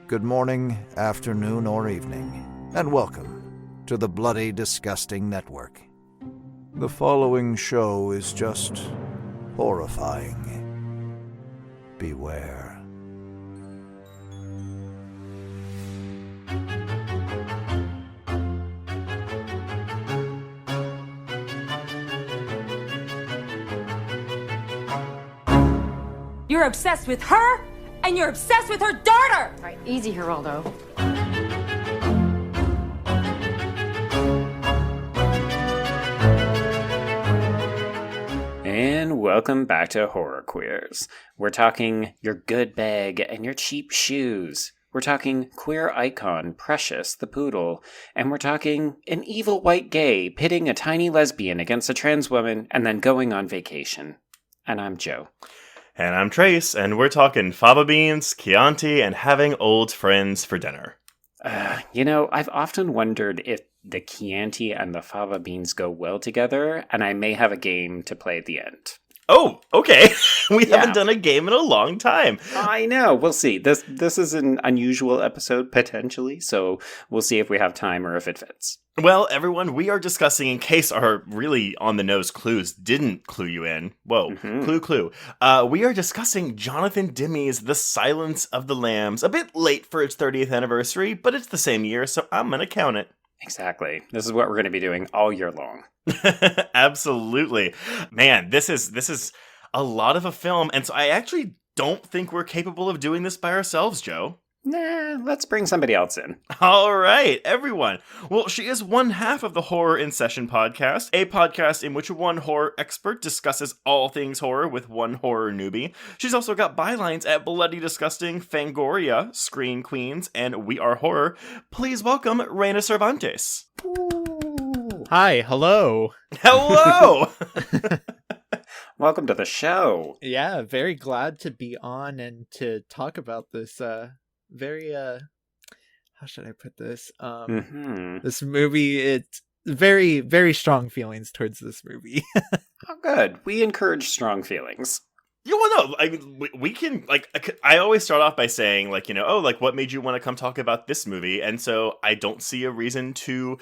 good morning, afternoon, or evening, and welcome to the Bloody Disgusting Network. The following show is just horrifying. Beware. You're obsessed with her, and you're obsessed with her daughter! All right, easy, Geraldo. And welcome back to Horror Queers. We're talking your good bag and your cheap shoes. We're talking queer icon Precious the Poodle. And we're talking an evil white gay pitting a tiny lesbian against a trans woman and then going on vacation. And I'm Joe. And I'm Trace, and we're talking fava beans, Chianti, and having old friends for dinner. I've often wondered if the Chianti and the fava beans go well together, and I may have a game to play at the end. Oh, okay. We haven't done a game in a long time. I know. We'll see. This is an unusual episode, potentially, so we'll see if we have time or if it fits. Well, everyone, we are discussing, in case our really on-the-nose clues didn't clue you in. Whoa, clue. We are discussing Jonathan Demme's The Silence of the Lambs. A bit late for its 30th anniversary, but it's the same year, so I'm going to count it. Exactly. This is what we're going to be doing all year long. Absolutely. Man, this is a lot of a film, and so I actually don't think we're capable of doing this by ourselves, Joe. Nah, let's bring somebody else in. All right, everyone. Well, she is one half of the Horror in Session podcast, a podcast in which one horror expert discusses all things horror with one horror newbie. She's also got bylines at Bloody Disgusting, Fangoria, Screen Queens, and We Are Horror. Please welcome Reyna Cervantes. Ooh. Hi, hello. Hello! Welcome to the show. Yeah, very glad to be on and to talk about this very how should I put this? This movie, it's very, very strong feelings towards this movie. Oh, good. We encourage strong feelings. No, I mean, we can, I always start off by saying, what made you want to come talk about this movie? And so I don't see a reason to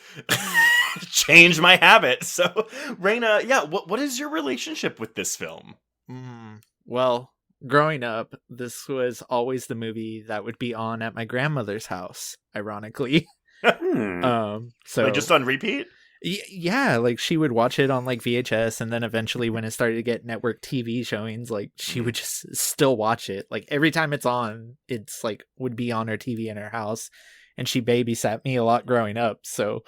change my habit. So, Reyna, what is your relationship with this film? Well, growing up, this was always the movie that would be on at my grandmother's house, ironically. So just on repeat? Yeah, she would watch it on VHS, and then eventually when it started to get network TV showings, she would just still watch it. Every time it's on, it's would be on her TV in her house, and she babysat me a lot growing up. So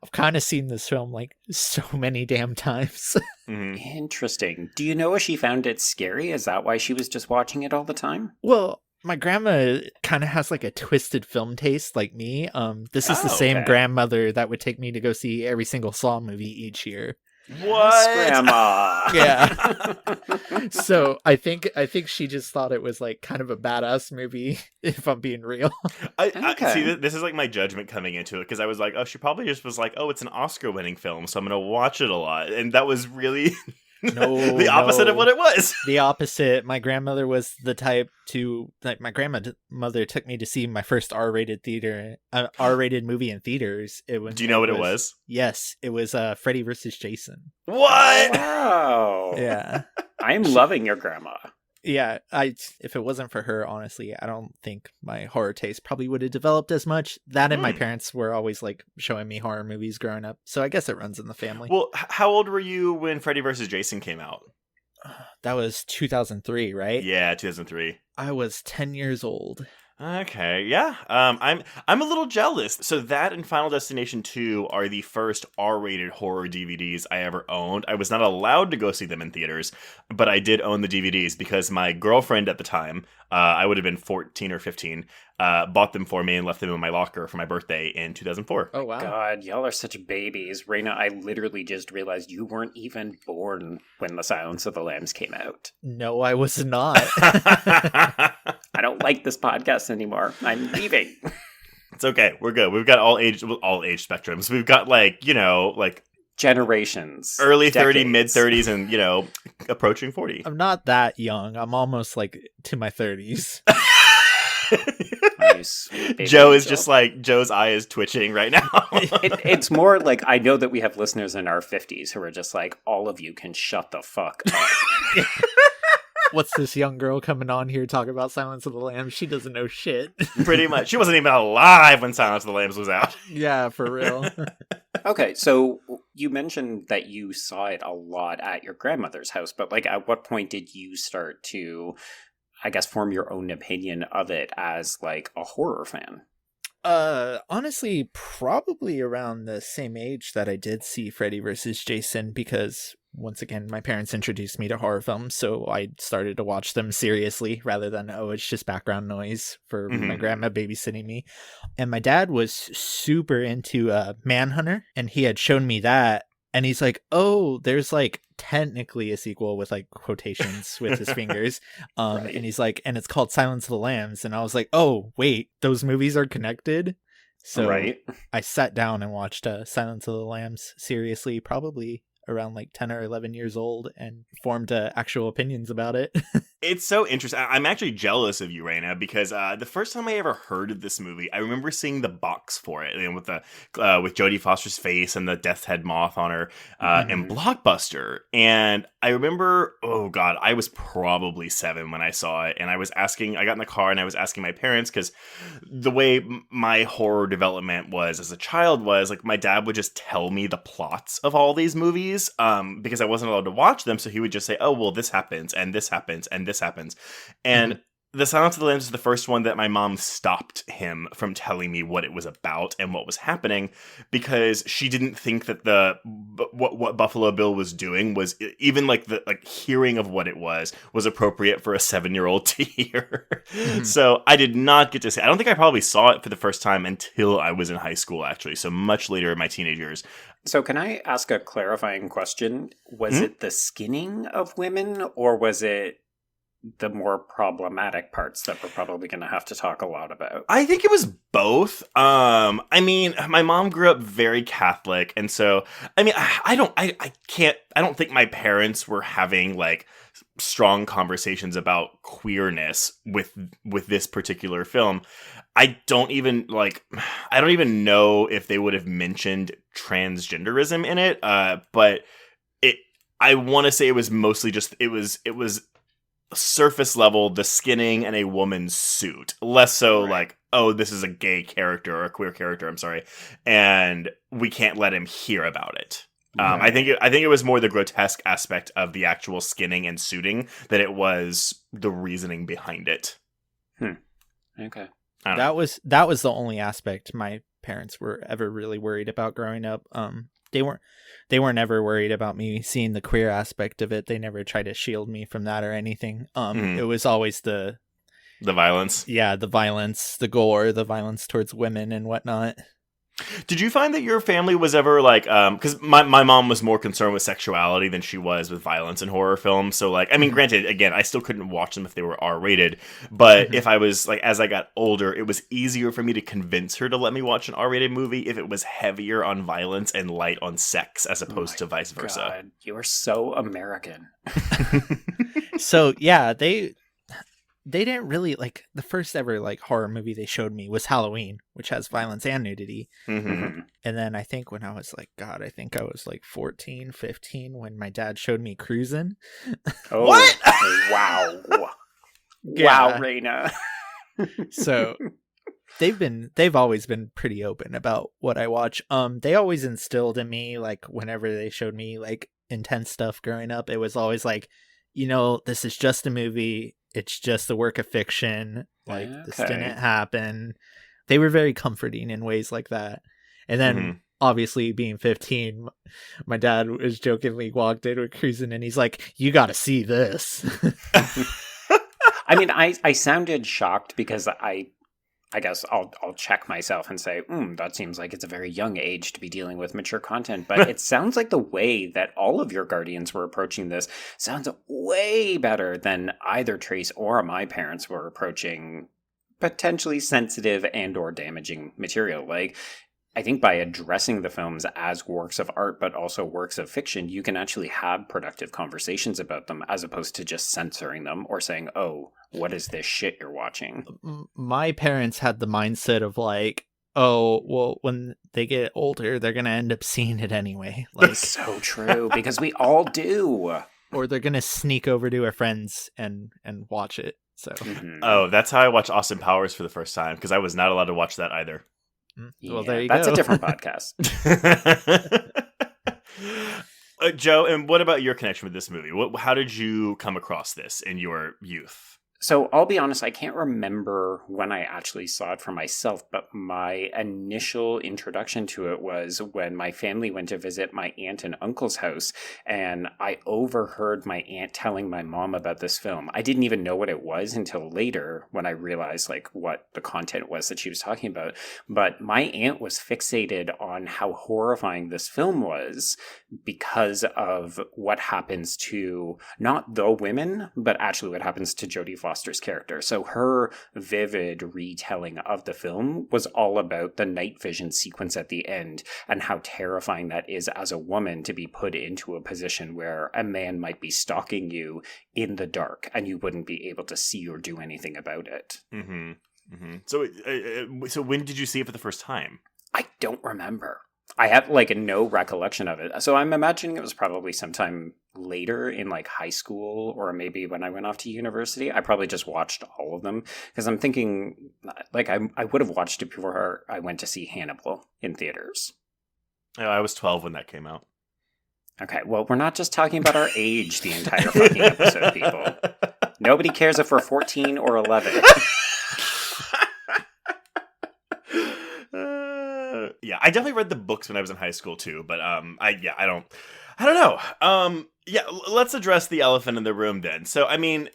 I've kind of seen this film so many damn times. Interesting. Do you know if she found it scary? Is that why she was just watching it all the time? Well, my grandma kind of has a twisted film taste like me. This is the same grandmother that would take me to go see every single Saw movie each year. What? Yes, Grandma. Yeah. So I think she just thought it was kind of a badass movie, if I'm being real. I see, this is my judgment coming into it, because I was she probably just was it's an Oscar-winning film, so I'm going to watch it a lot. And that was really... the opposite of what it was. The opposite. My grandmother was the type to my grandmother took me to see my first R-rated movie in theaters. Do you know what it was? Yes, it was Freddy vs. Jason. What? Wow. Yeah. I'm loving your grandma. Yeah, if it wasn't for her, honestly, I don't think my horror taste probably would have developed as much. That and my parents were always showing me horror movies growing up, so I guess it runs in the family. Well, how old were you when Freddy vs. Jason came out? That was 2003, right? Yeah, 2003. I was 10 years old. Okay, yeah. I'm a little jealous. So that and Final Destination 2 are the first R-rated horror DVDs I ever owned. I was not allowed to go see them in theaters, but I did own the DVDs because my girlfriend at the time, I would have been 14 or 15, bought them for me and left them in my locker for my birthday in 2004. Oh, wow. God, y'all are such babies. Reyna, I literally just realized you weren't even born when The Silence of the Lambs came out. No, I was not. I don't like this podcast anymore. I'm leaving. It's okay. We're good. We've got all age spectrums. We've got generations. Early 30s, mid 30s, and, approaching 40. I'm not that young. I'm almost to my 30s. Oh, you sweet baby Joe is angel. just like, Joe's eye is twitching right now. It's more like, I know that we have listeners in our 50s who are just like, all of you can shut the fuck up. What's this young girl coming on here talking about Silence of the Lambs? She doesn't know shit. Pretty much. She wasn't even alive when Silence of the Lambs was out. Yeah, for real. Okay, so you mentioned that you saw it a lot at your grandmother's house, but like, at what point did you start to, I guess, form your own opinion of it as like a horror fan? Honestly, probably around the same age that I did see Freddy vs. Jason, because once again, my parents introduced me to horror films, so I started to watch them seriously rather than, oh, it's just background noise for my grandma babysitting me. And my dad was super into Manhunter, and he had shown me that, and he's like, oh, there's like technically a sequel with like quotations with his fingers. Right. And he's like, and it's called Silence of the Lambs. And I was like, oh, wait, those movies are connected. So Right. I sat down and watched Silence of the Lambs seriously, probably around like 10 or 11 years old, and formed actual opinions about it. It's so interesting. I'm actually jealous of you, Reyna, because the first time I ever heard of this movie, I remember seeing the box for it, with the with Jodie Foster's face and the death's head moth on her in Blockbuster. And I remember, oh god, I was probably 7 when I saw it, and I got in the car and I was asking my parents, because the way my horror development was as a child was like, my dad would just tell me the plots of all these movies, because I wasn't allowed to watch them, so he would just say, oh, well, this happens and this happens and this happens. And The Silence of the Lambs is the first one that my mom stopped him from telling me what it was about and what was happening, because she didn't think that what Buffalo Bill was doing was, even like the hearing of what it was appropriate for a 7-year-old to hear. So I did not get to see. I don't think I probably saw it for the first time until I was in high school, actually. So much later in my teenage years. So can I ask a clarifying question? Was it the skinning of women, or was it the more problematic parts that we're probably going to have to talk a lot about? I think it was both. I mean, my mom grew up very Catholic, and so I mean, I don't think my parents were having like strong conversations about queerness with this particular film. I don't even know if they would have mentioned transgenderism in it. But I want to say it was mostly just it was surface level, the skinning and a woman's suit, less so like, oh, this is a gay character or a queer character, I'm sorry, and we can't let him hear about it. I think it was more the grotesque aspect of the actual skinning and suiting that it was the reasoning behind it. Okay. That was the only aspect my parents were ever really worried about growing up. They weren't ever worried about me seeing the queer aspect of it. They never tried to shield me from that or anything. It was always the violence. Yeah, the violence, the gore, the violence towards women and whatnot. Did you find that your family was ever like, because my mom was more concerned with sexuality than she was with violence in horror films. So like, I mean, granted, again, I still couldn't watch them if they were R-rated, but if I was like, as I got older, it was easier for me to convince her to let me watch an R-rated movie if it was heavier on violence and light on sex, as opposed to vice versa. God, you are so American. So yeah, they didn't really like, the first ever like horror movie they showed me was Halloween, which has violence and nudity. And then I think when I was like, I think I was like 14, 15 when my dad showed me Cruisin'. Oh, what? Wow. Yeah. Wow, Reyna. So they've always been pretty open about what I watch. They always instilled in me, like whenever they showed me like intense stuff growing up, it was always like, this is just a movie. It's just a work of fiction. Like, this didn't happen. They were very comforting in ways like that. And then, obviously, being 15, my dad was jokingly walked in with Cruisin', and he's like, you got to see this. I mean, I sounded shocked because I guess I'll check myself and say, that seems like it's a very young age to be dealing with mature content. But it sounds like the way that all of your guardians were approaching this sounds way better than either Trace or my parents were approaching potentially sensitive and or damaging material. Like, I think by addressing the films as works of art, but also works of fiction, you can actually have productive conversations about them as opposed to just censoring them or saying, oh, what is this shit you're watching? My parents had the mindset of like, oh, well, when they get older, they're going to end up seeing it anyway. Like, so true, because we all do. Or they're going to sneak over to a friend's and watch it. So, Oh, that's how I watched Austin Powers for the first time, because I was not allowed to watch that either. Well, there you that's go. a different podcast. Joe, and what about your connection with this movie? How did you come across this in your youth? So I'll be honest, I can't remember when I actually saw it for myself, but my initial introduction to it was when my family went to visit my aunt and uncle's house, and I overheard my aunt telling my mom about this film. I didn't even know what it was until later when I realized like what the content was that she was talking about. But my aunt was fixated on how horrifying this film was because of what happens to not the women, but actually what happens to Jodie Foster's character. So her vivid retelling of the film was all about the night vision sequence at the end and how terrifying that is as a woman to be put into a position where a man might be stalking you in the dark and you wouldn't be able to see or do anything about it. Mm-hmm. Mm-hmm. So when did you see it for the first time? I don't remember. I have like no recollection of it. So I'm imagining it was probably sometime later in like high school or maybe when I went off to university. I probably just watched all of them because I'm thinking like I would have watched it before I went to see Hannibal in theaters. Oh, I was 12 when that came out. Okay, well, we're not just talking about our age the entire fucking episode, people. Nobody cares if we're 14 or 11. Yeah, I definitely read the books when I was in high school too, but I don't know. Let's address the elephant in the room then. So, I mean,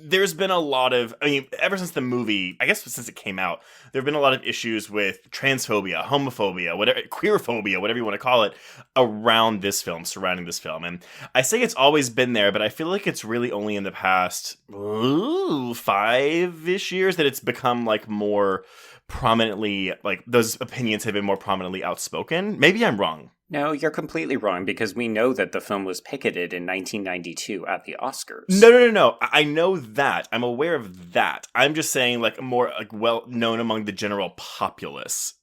there's been a lot of, ever since the movie, I guess since it came out, there have been a lot of issues with transphobia, homophobia, whatever, queerphobia, whatever you want to call it, around this film, surrounding this film. And I say it's always been there, but I feel like it's really only in the past 5-ish years that it's become like more prominently, like those opinions have been more prominently outspoken. Maybe I'm wrong. No, you're completely wrong because we know that the film was picketed in 1992 at the Oscars. No. I know that. I'm aware of that. I'm just saying like more like well known among the general populace.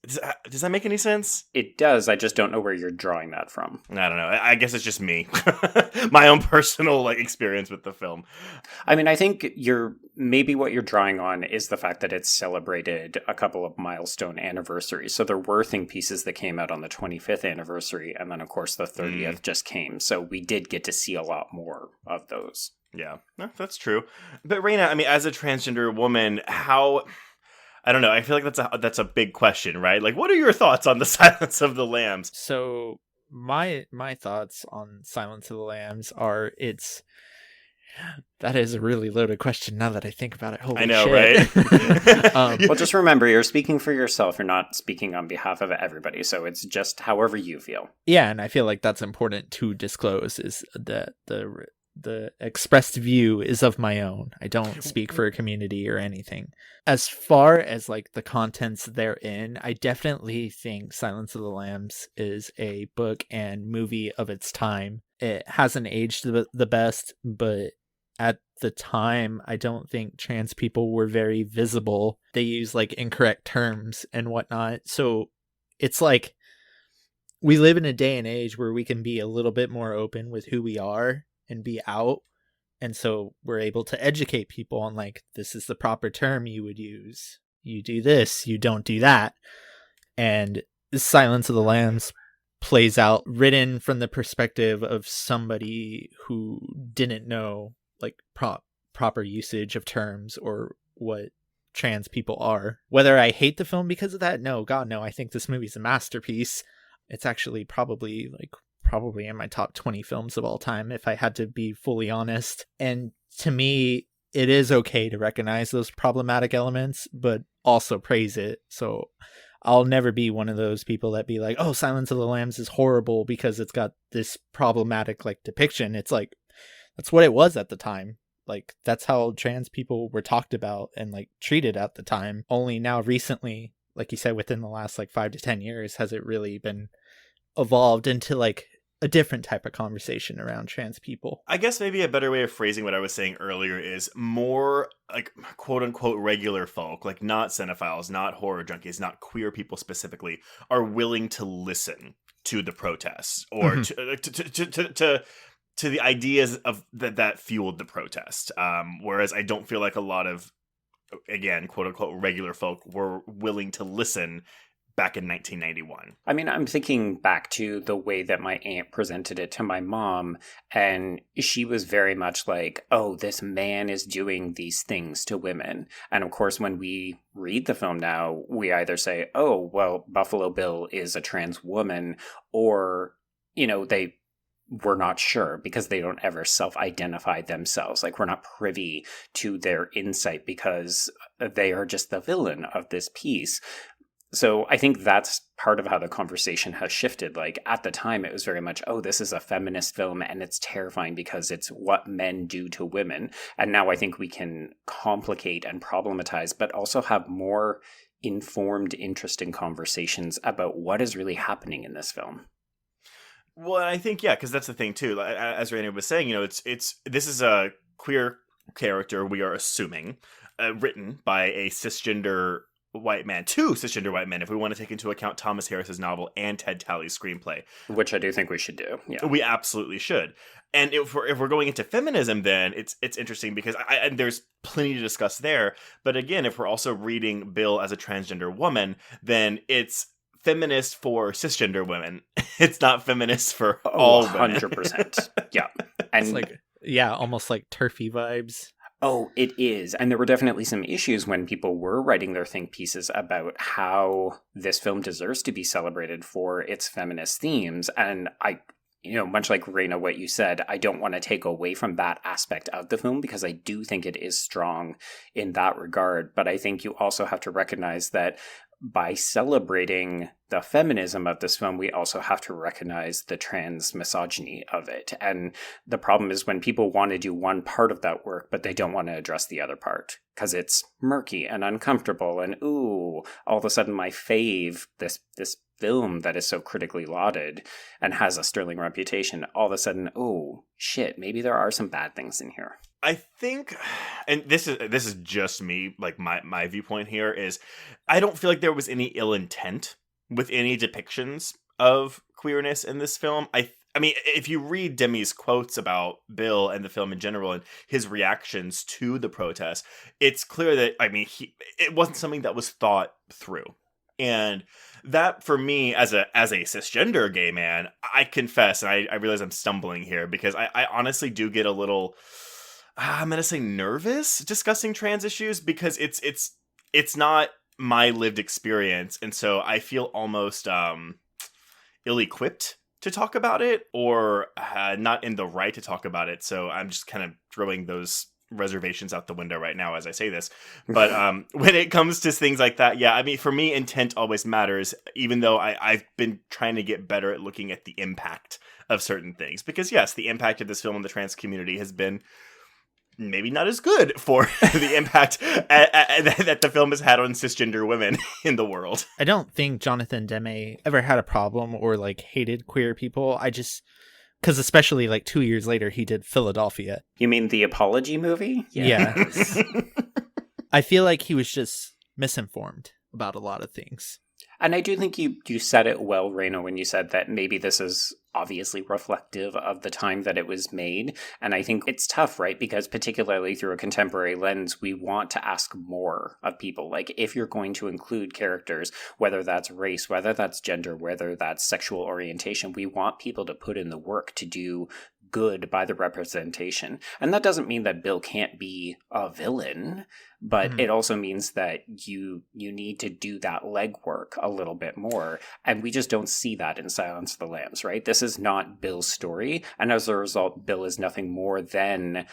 Does that make any sense? It does. I just don't know where you're drawing that from. I don't know. I guess it's just me. My own personal like experience with the film. I mean, I think maybe what you're drawing on is the fact that it's celebrated a couple of milestone anniversaries. So there were think pieces that came out on the 25th anniversary, and then of course the 30th just came. So we did get to see a lot more of those. Yeah, no, that's true. But Reyna, I mean, as a transgender woman, how... I don't know. I feel like that's a big question, right? Like, what are your thoughts on the Silence of the Lambs? So my thoughts on Silence of the Lambs are that is a really loaded question now that I think about it. Holy I know, shit. right? Well, just remember, you're speaking for yourself. You're not speaking on behalf of everybody. So it's just however you feel. Yeah, and I feel like that's important to disclose is that the expressed view is of my own. I don't speak for a community or anything. As far as like the contents therein, I definitely think Silence of the Lambs is a book and movie of its time. It hasn't aged the best, but at the time, I don't think trans people were very visible. They use like incorrect terms and whatnot. So it's like we live in a day and age where we can be a little bit more open with who we are and be out. And so we're able to educate people on like, this is the proper term you would use. You do this, you don't do that. And Silence of the Lambs plays out written from the perspective of somebody who didn't know like proper usage of terms or what trans people are. Whether I hate the film because of that? No, God, no. I think this movie's a masterpiece. It's actually probably in my top 20 films of all time, if I had to be fully honest. And to me, it is okay to recognize those problematic elements, but also praise it. So I'll never be one of those people that be like, oh, Silence of the Lambs is horrible because it's got this problematic like depiction. It's like, that's what it was at the time. Like, that's how trans people were talked about and like treated at the time. Only now recently like you said, within the last like 5 to 10 years, has it really been evolved into like a different type of conversation around trans people? I guess maybe a better way of phrasing what I was saying earlier is more like quote unquote regular folk, like not cinephiles, not horror junkies, not queer people specifically, are willing to listen to the protests or to the ideas of that fueled the protest. Whereas I don't feel like a lot of, again, quote unquote regular folk were willing to listen back in 1991. I mean, I'm thinking back to the way that my aunt presented it to my mom, and she was very much like, oh, this man is doing these things to women. And of course, when we read the film now, we either say, oh, well, Buffalo Bill is a trans woman, or, we're not sure because they don't ever self-identify themselves. Like, we're not privy to their insight because they are just the villain of this piece. So I think that's part of how the conversation has shifted. Like, at the time, it was very much, oh, this is a feminist film and it's terrifying because it's what men do to women. And now I think we can complicate and problematize, but also have more informed, interesting conversations about what is really happening in this film. Well, I think, yeah, because that's the thing, too. As Reyna was saying, this is a queer character, we are assuming, written by a cisgender white man, 2 cisgender white men, if we want to take into account Thomas Harris's novel and Ted Tally's screenplay. Which I do think we should do. Yeah, we absolutely should. And if we're going into feminism, then it's interesting because and there's plenty to discuss there. But again, if we're also reading Bill as a transgender woman, then it's feminist for cisgender women. It's not feminist for all 100%. Yeah. And it's like, almost like turfy vibes. Oh, it is. And there were definitely some issues when people were writing their think pieces about how this film deserves to be celebrated for its feminist themes. And much like Reyna, what you said, I don't want to take away from that aspect of the film because I do think it is strong in that regard. But I think you also have to recognize that by celebrating the feminism of this film, we also have to recognize the trans misogyny of it. And the problem is when people want to do one part of that work, but they don't want to address the other part because it's murky and uncomfortable. And ooh, all of a sudden my fave, this film that is so critically lauded and has a sterling reputation, all of a sudden, oh shit, maybe there are some bad things in here. I think, and this is just me, like my viewpoint here is, I don't feel like there was any ill intent with any depictions of queerness in this film. I mean, if you read Demme's quotes about Bill and the film in general and his reactions to the protest, it's clear that, it wasn't something that was thought through. And that, for me, as a cisgender gay man, I confess, and I realize I'm stumbling here because I honestly do get a little, I'm going to say nervous discussing trans issues because it's not my lived experience. And so I feel almost ill-equipped to talk about it or not in the right to talk about it. So I'm just kind of throwing those reservations out the window right now as I say this. But when it comes to things like that, for me, intent always matters, even though I've been trying to get better at looking at the impact of certain things. Because yes, the impact of this film in the trans community has been maybe not as good for the impact that the film has had on cisgender women in the world. I don't think Jonathan Demme ever had a problem or like hated queer people. Because especially like 2 years later, he did Philadelphia. You mean the Apology movie? Yeah. I feel like he was just misinformed about a lot of things. And I do think you said it well, Reyna, when you said that maybe this is obviously reflective of the time that it was made. And I think it's tough, right? Because particularly through a contemporary lens, we want to ask more of people. Like, if you're going to include characters, whether that's race, whether that's gender, whether that's sexual orientation, we want people to put in the work to do good by the representation. And that doesn't mean that Bill can't be a villain, but it also means that you need to do that legwork a little bit more. And we just don't see that in Silence of the Lambs, right? This is not Bill's story. And as a result, Bill is nothing more than,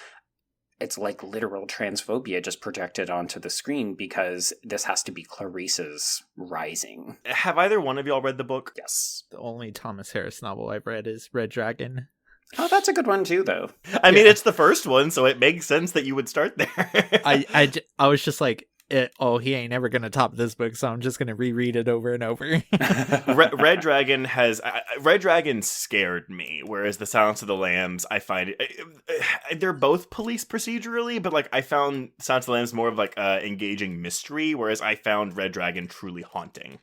it's like literal transphobia just projected onto the screen because this has to be Clarice's rising. Have either one of y'all read the book? Yes. The only Thomas Harris novel I've read is Red Dragon. Oh, that's a good one too, though. I mean, it's the first one, so it makes sense that you would start there. I was just like, he ain't never gonna top this book, so I'm just gonna reread it over and over. Red Dragon scared me, whereas the Silence of the Lambs, I find they're both police procedurally, but like I found Silence of the Lambs more of like engaging mystery, whereas I found Red Dragon truly haunting.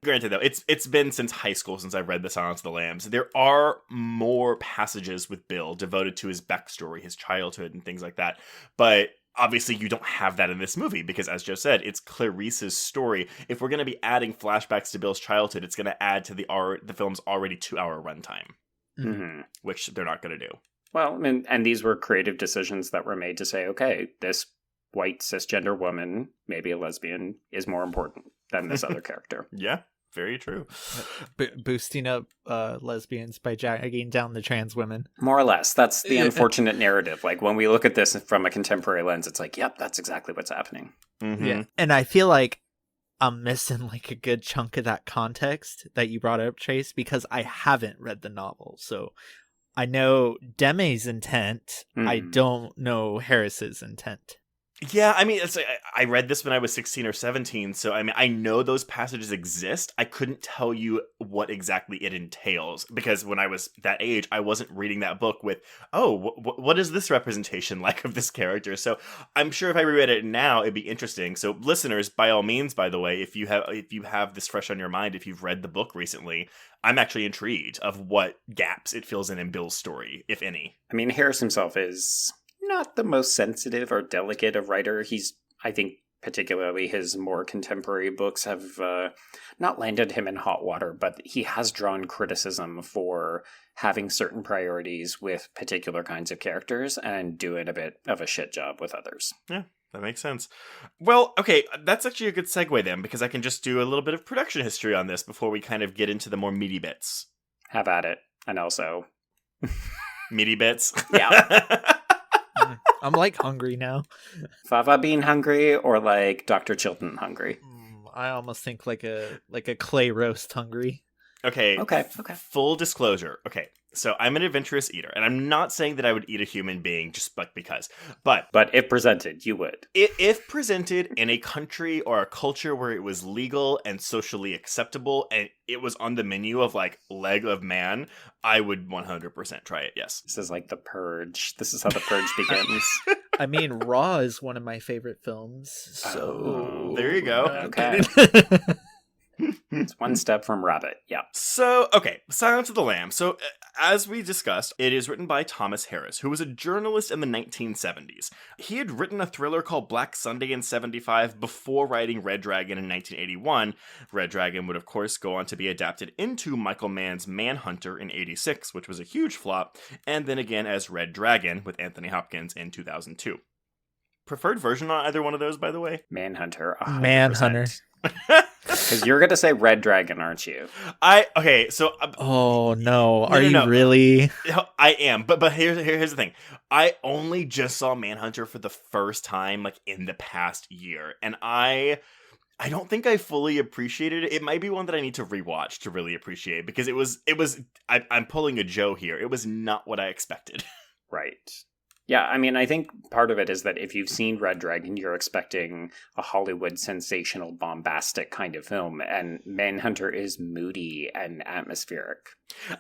Granted, though, it's been since high school since I've read The Silence of the Lambs. There are more passages with Bill devoted to his backstory, his childhood, and things like that. But obviously, you don't have that in this movie because, as Joe said, it's Clarice's story. If we're going to be adding flashbacks to Bill's childhood, it's going to add to the film's already 2-hour runtime, which they're not going to do. Well, and these were creative decisions that were made to say, okay, this white cisgender woman, maybe a lesbian, is more important than this other character. Yeah, very true. Boosting up lesbians by dragging down the trans women. More or less. That's the unfortunate narrative. Like, when we look at this from a contemporary lens, it's like, yep, that's exactly what's happening. Yeah. And I feel like I'm missing like a good chunk of that context that you brought up, Trace, because I haven't read the novel. So I know Demme's intent. I don't know Harris's intent. Yeah, I mean, I read this when I was 16 or 17, so I mean, I know those passages exist. I couldn't tell you what exactly it entails, because when I was that age, I wasn't reading that book with, what is this representation like of this character? So I'm sure if I reread it now, it'd be interesting. So listeners, by all means, by the way, if you have this fresh on your mind, if you've read the book recently, I'm actually intrigued of what gaps it fills in Bill's story, if any. I mean, Harris himself is not the most sensitive or delicate of writer. He's, I think, particularly his more contemporary books have not landed him in hot water, but he has drawn criticism for having certain priorities with particular kinds of characters and doing a bit of a shit job with others. Yeah, that makes sense. Well, okay, that's actually a good segue then, because I can just do a little bit of production history on this before we kind of get into the more meaty bits. Have at it. And also... meaty bits? Yeah. I'm like hungry now. Fava Bean hungry or like Dr. Chilton hungry? I almost think like a clay roast hungry. Okay. Okay. Full disclosure. Okay. So I'm an adventurous eater, and I'm not saying that I would eat a human being just like because. But if presented, you would. If presented in a country or a culture where it was legal and socially acceptable, and it was on the menu of like leg of man, I would 100% try it. Yes. This is like The Purge. This is how The Purge begins. I mean, Raw is one of my favorite films. So there you go. Okay. It's one step from Rabbit. Yeah. So, okay, Silence of the Lambs. So, as we discussed, it is written by Thomas Harris, who was a journalist in the 1970s. He had written a thriller called Black Sunday in 75 before writing Red Dragon in 1981. Red Dragon would, of course, go on to be adapted into Michael Mann's Manhunter in 86, which was a huge flop, and then again as Red Dragon with Anthony Hopkins in 2002. Preferred version on either one of those, by the way? Manhunter. 100%. Manhunter. Because you're going to say Red Dragon, aren't you? Oh no, are you really? I am, but here's the thing. I only just saw Manhunter for the first time, like in the past year, and I don't think I fully appreciated it. It might be one that I need to rewatch to really appreciate, because I'm pulling a Joe here. It was not what I expected. Right. Yeah, I mean, I think part of it is that if you've seen Red Dragon, you're expecting a Hollywood sensational, bombastic kind of film, and Manhunter is moody and atmospheric.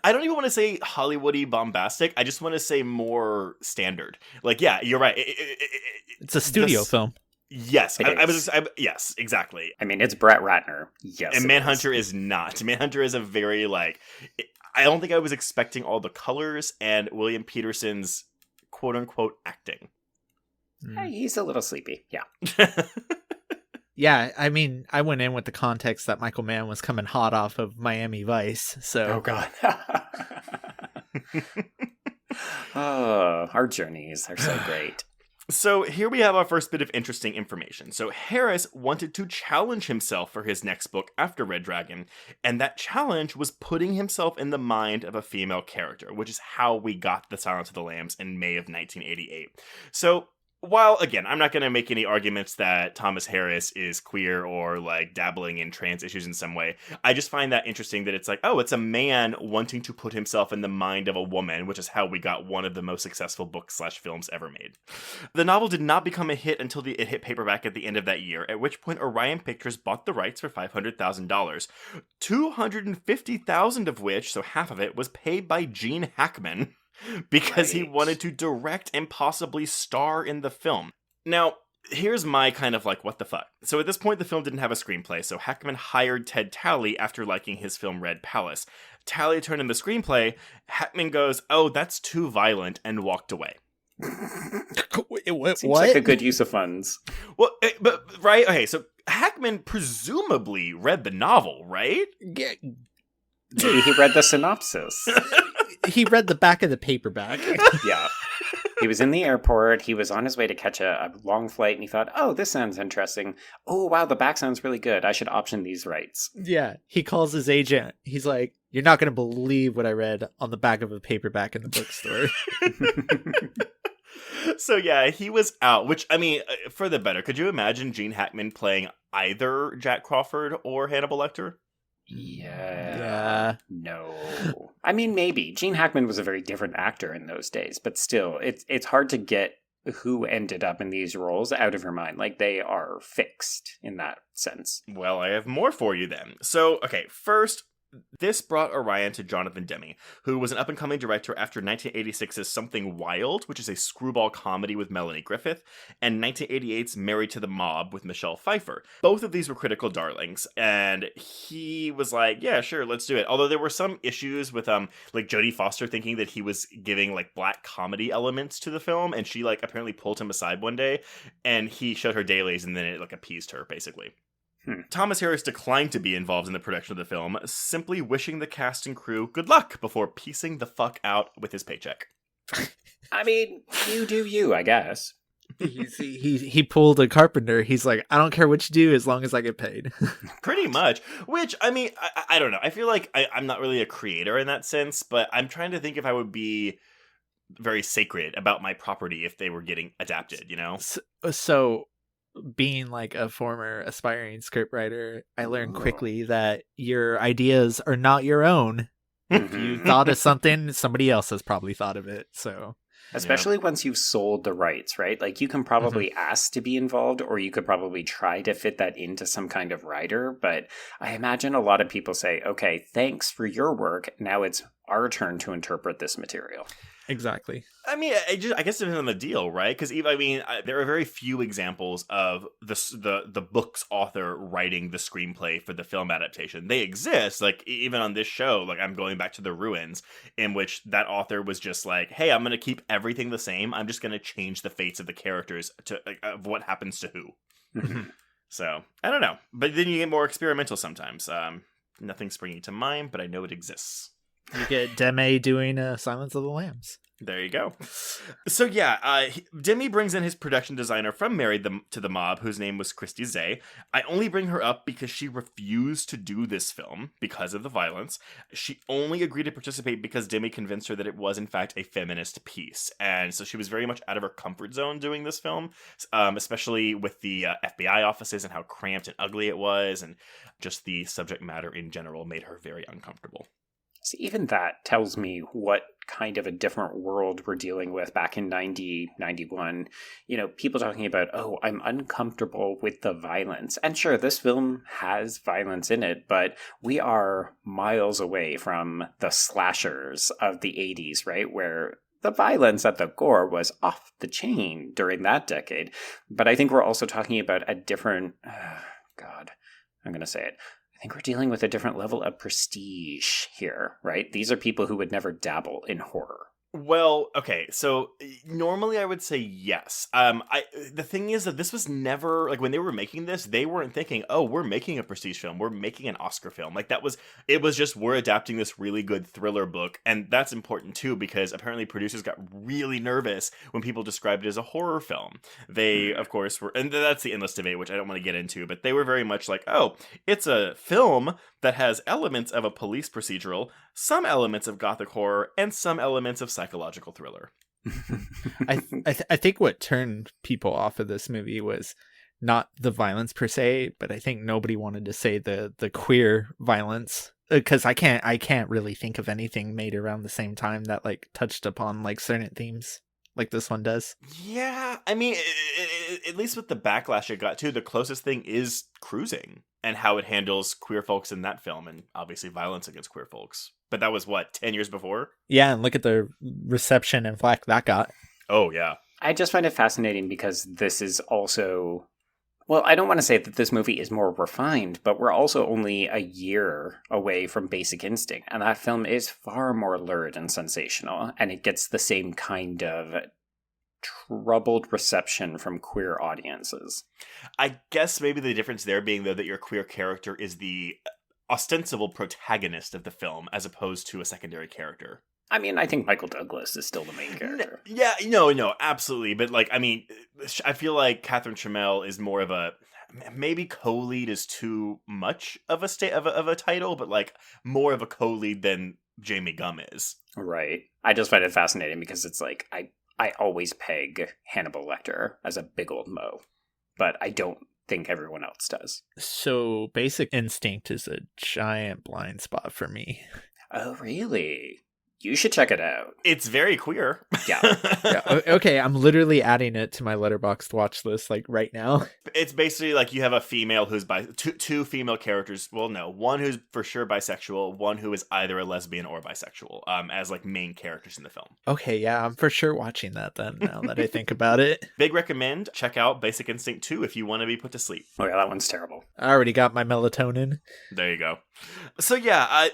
I don't even want to say Hollywoody bombastic. I just want to say more standard. Like, yeah, you're right. It's a studio film. Yes, yes, exactly. I mean, it's Brett Ratner. Yes, and Manhunter is not. Manhunter is a very I don't think I was expecting all the colors and William Peterson's quote-unquote acting. He's a little sleepy, yeah. Yeah, I mean, I went in with the context that Michael Mann was coming hot off of Miami Vice, so... Oh, God. Oh, our journeys are so great. So here we have our first bit of interesting information. So Harris wanted to challenge himself for his next book after Red Dragon, and that challenge was putting himself in the mind of a female character, which is how we got The Silence of the Lambs in May of 1988. So while, again, I'm not going to make any arguments that Thomas Harris is queer or, like, dabbling in trans issues in some way, I just find that interesting that it's like, oh, it's a man wanting to put himself in the mind of a woman, which is how we got one of the most successful books/films ever made. The novel did not become a hit until it hit paperback at the end of that year, at which point Orion Pictures bought the rights for $500,000, $250,000 of which, so half of it, was paid by Gene Hackman, because he wanted to direct and possibly star in the film. Now, here's my kind of like, what the fuck? So at this point, the film didn't have a screenplay, so Hackman hired Ted Talley after liking his film Red Palace. Talley turned in the screenplay, Hackman goes, oh, that's too violent, and walked away. What? Seems like a good use of funds. Well, but, right? Okay, so Hackman presumably read the novel, right? Maybe he read the synopsis. He read the back of the paperback. Yeah. He was in the airport. He was on his way to catch a long flight, and he thought, oh, this sounds interesting. Oh, wow, the back sounds really good. I should option these rights. Yeah. He calls his agent. He's like, you're not going to believe what I read on the back of a paperback in the bookstore. So, yeah, he was out, which, I mean, for the better. Could you imagine Gene Hackman playing either Jack Crawford or Hannibal Lecter? Yeah. No. I mean, maybe. Gene Hackman was a very different actor in those days, but still, it's hard to get who ended up in these roles out of your mind. Like, they are fixed in that sense. Well, I have more for you then. So, okay, first, this brought Orion to Jonathan Demme, who was an up-and-coming director after 1986's Something Wild, which is a screwball comedy with Melanie Griffith, and 1988's Married to the Mob with Michelle Pfeiffer. Both of these were critical darlings, and he was like, yeah, sure, let's do it. Although there were some issues with, like, Jodie Foster thinking that he was giving, like, black comedy elements to the film, and she, like, apparently pulled him aside one day, and he showed her dailies, and then it, like, appeased her, basically. Thomas Harris declined to be involved in the production of the film, simply wishing the cast and crew good luck before piecing the fuck out with his paycheck. I mean, you do you, I guess. He pulled a Carpenter. He's like, I don't care what you do as long as I get paid. Pretty much. Which, I mean, I don't know. I feel like I'm not really a creator in that sense, but I'm trying to think if I would be very sacred about my property if they were getting adapted, you know? So being like a former aspiring scriptwriter, I learned quickly that your ideas are not your own. If you thought of something, somebody else has probably thought of it. So, especially once you've sold the rights, right? Like, you can probably ask to be involved, or you could probably try to fit that into some kind of writer. But I imagine a lot of people say, okay, thanks for your work. Now it's our turn to interpret this material. Exactly. I mean, I guess it depends on the deal, right? Because there are very few examples of the book's author writing the screenplay for the film adaptation. They exist, like even on this show. Like, I'm going back to The Ruins, in which that author was just like, "Hey, I'm going to keep everything the same. I'm just going to change the fates of the characters of what happens to who." So I don't know, but then you get more experimental sometimes. Nothing springing to mind, but I know it exists. You get Demme doing Silence of the Lambs. There you go. So yeah, Demme brings in his production designer from Married to the Mob, whose name was Christy Zay. I only bring her up because she refused to do this film because of the violence. She only agreed to participate because Demme convinced her that it was in fact a feminist piece. And so she was very much out of her comfort zone doing this film, especially with the FBI offices and how cramped and ugly it was, and just the subject matter in general made her very uncomfortable. See, even that tells me what kind of a different world we're dealing with back in 90, 91. You know, people talking about, oh, I'm uncomfortable with the violence. And sure, this film has violence in it, but we are miles away from the slashers of the 80s, right? Where the violence at the gore was off the chain during that decade. But I think we're also talking about a different, God, I'm going to say it. I think we're dealing with a different level of prestige here, right? These are people who would never dabble in horror. Well, okay, so normally I would say yes. The thing is that this was never, like, when they were making this, they weren't thinking, oh, we're making a prestige film, we're making an Oscar film. Like, it was just, we're adapting this really good thriller book, and that's important too, because apparently producers got really nervous when people described it as a horror film. They, of course, were, and that's the endless debate, which I don't want to get into, but they were very much like, oh, it's a film that has elements of a police procedural, some elements of gothic horror, and some elements of psychological thriller. I think what turned people off of this movie was not the violence per se, but I think nobody wanted to say the queer violence, because I can't really think of anything made around the same time that like touched upon like certain themes like this one does. Yeah, I mean, at least with the backlash it got to, the closest thing is Cruising and how it handles queer folks in that film, and obviously violence against queer folks. But that was, what, 10 years before? Yeah, and look at the reception and flack that got. Oh, yeah. I just find it fascinating because this is also... Well, I don't want to say that this movie is more refined, but we're also only a year away from Basic Instinct, and that film is far more lurid and sensational, and it gets the same kind of troubled reception from queer audiences. I guess maybe the difference there being, though, that your queer character is the ostensible protagonist of the film, as opposed to a secondary character. I mean, I think Michael Douglas is still the main character. Yeah, no, absolutely. But, like, I mean, I feel like Catherine Trammell is more of a... Maybe co-lead is too much of a title, but, like, more of a co-lead than Jamie Gumb is. Right. I just find it fascinating because it's like, I always peg Hannibal Lecter as a big old mo, but I don't think everyone else does. So Basic Instinct is a giant blind spot for me. Oh, really? You should check it out. It's very queer. Yeah. Yeah, okay, I'm literally adding it to my Letterboxd watch list like right now. It's basically like you have a female who's two female characters. Well, no, one who's for sure bisexual, one who is either a lesbian or bisexual, as like main characters in the film. Okay, yeah, I'm for sure watching that then, now that I think about it. Big recommend. Check out Basic Instinct 2 if you want to be put to sleep. Oh yeah, that one's terrible. I already got my melatonin. There you go. So yeah, I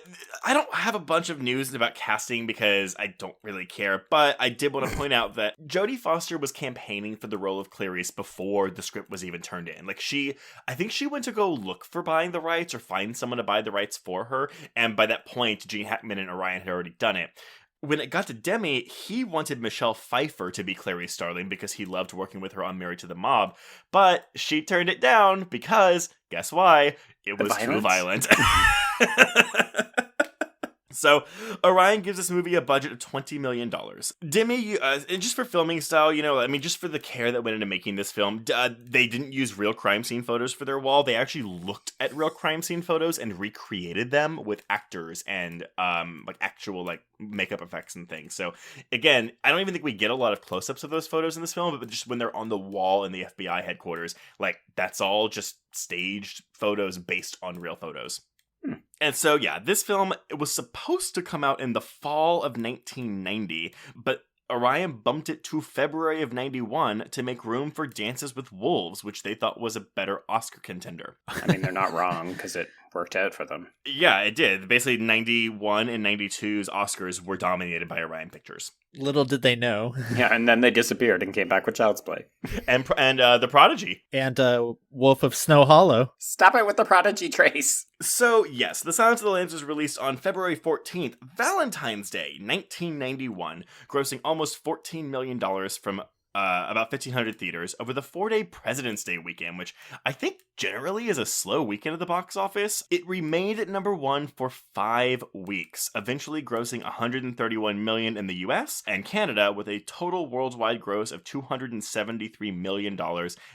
don't have a bunch of news about casting because I don't really care, but I did want to point out that Jodie Foster was campaigning for the role of Clarice before the script was even turned in. Like I think she went to go look for buying the rights or find someone to buy the rights for her, and by that point, Gene Hackman and Orion had already done it. When it got to Demme, he wanted Michelle Pfeiffer to be Clarice Starling because he loved working with her on Married to the Mob, but she turned it down because, guess why? It was too violent. So, Orion gives this movie a budget of $20 million. Demme, and just for filming style, just for the care that went into making this film, they didn't use real crime scene photos for their wall. They actually looked at real crime scene photos and recreated them with actors and, actual, makeup effects and things. So, again, I don't even think we get a lot of close-ups of those photos in this film, but just when they're on the wall in the FBI headquarters, that's all just staged photos based on real photos. And so, yeah, this film was supposed to come out in the fall of 1990, but Orion bumped it to February of 91 to make room for Dances with Wolves, which they thought was a better Oscar contender. I mean, they're not wrong, because it worked out for them. Yeah, it did. Basically, 91 and 92's Oscars were dominated by Orion Pictures. Little did they know. Yeah, and then they disappeared and came back with Child's Play. and The Prodigy. And Wolf of Snow Hollow. Stop it with The Prodigy, Trace. So, yes, The Silence of the Lambs was released on February 14th, Valentine's Day, 1991, grossing almost $14 million from about 1,500 theaters over the 4-day President's Day weekend, which I think generally is a slow weekend at the box office. It remained at number 1 for 5 weeks, eventually grossing $131 million in the US and Canada, with a total worldwide gross of $273 million,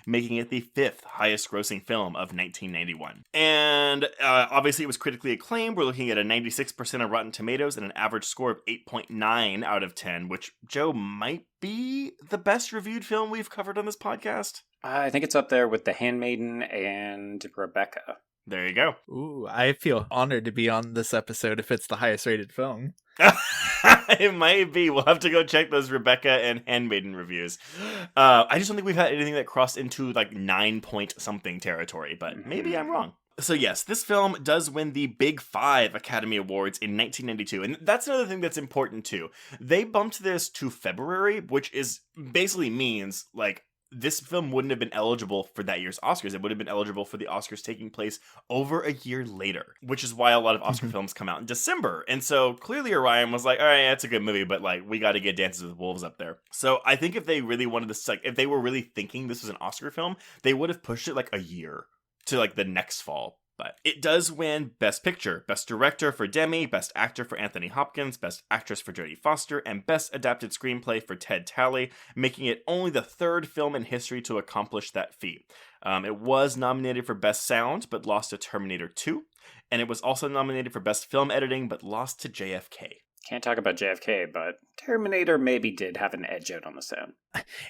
making it the 5th highest grossing film of 1991. And obviously it was critically acclaimed. We're looking at a 96% on Rotten Tomatoes and an average score of 8.9 out of 10, which, Joe, might be the best reviewed film we've covered on this podcast. I think it's up there with The Handmaiden and Rebecca. There you go. Ooh, I feel honored to be on this episode if it's the highest rated film. It might be. We'll have to go check those Rebecca and Handmaiden reviews. I just don't think we've had anything that crossed into 9-point-something territory, but maybe I'm wrong. So yes, this film does win the Big 5 Academy Awards in 1992, and that's another thing that's important too. They bumped this to February, which is basically means this film wouldn't have been eligible for that year's Oscars. It would have been eligible for the Oscars taking place over a year later, which is why a lot of Oscar films come out in December. And so clearly Orion was like, all right, that's a good movie, but we got to get Dances with Wolves up there. So I think if they really wanted this, if they were really thinking this was an Oscar film, they would have pushed it a year to the next fall. But it does win Best Picture, Best Director for Demme, Best Actor for Anthony Hopkins, Best Actress for Jodie Foster, and Best Adapted Screenplay for Ted Talley, making it only the third film in history to accomplish that feat. It was nominated for Best Sound, but lost to Terminator 2, and it was also nominated for Best Film Editing, but lost to JFK. Can't talk about JFK, but Terminator maybe did have an edge out on the sound.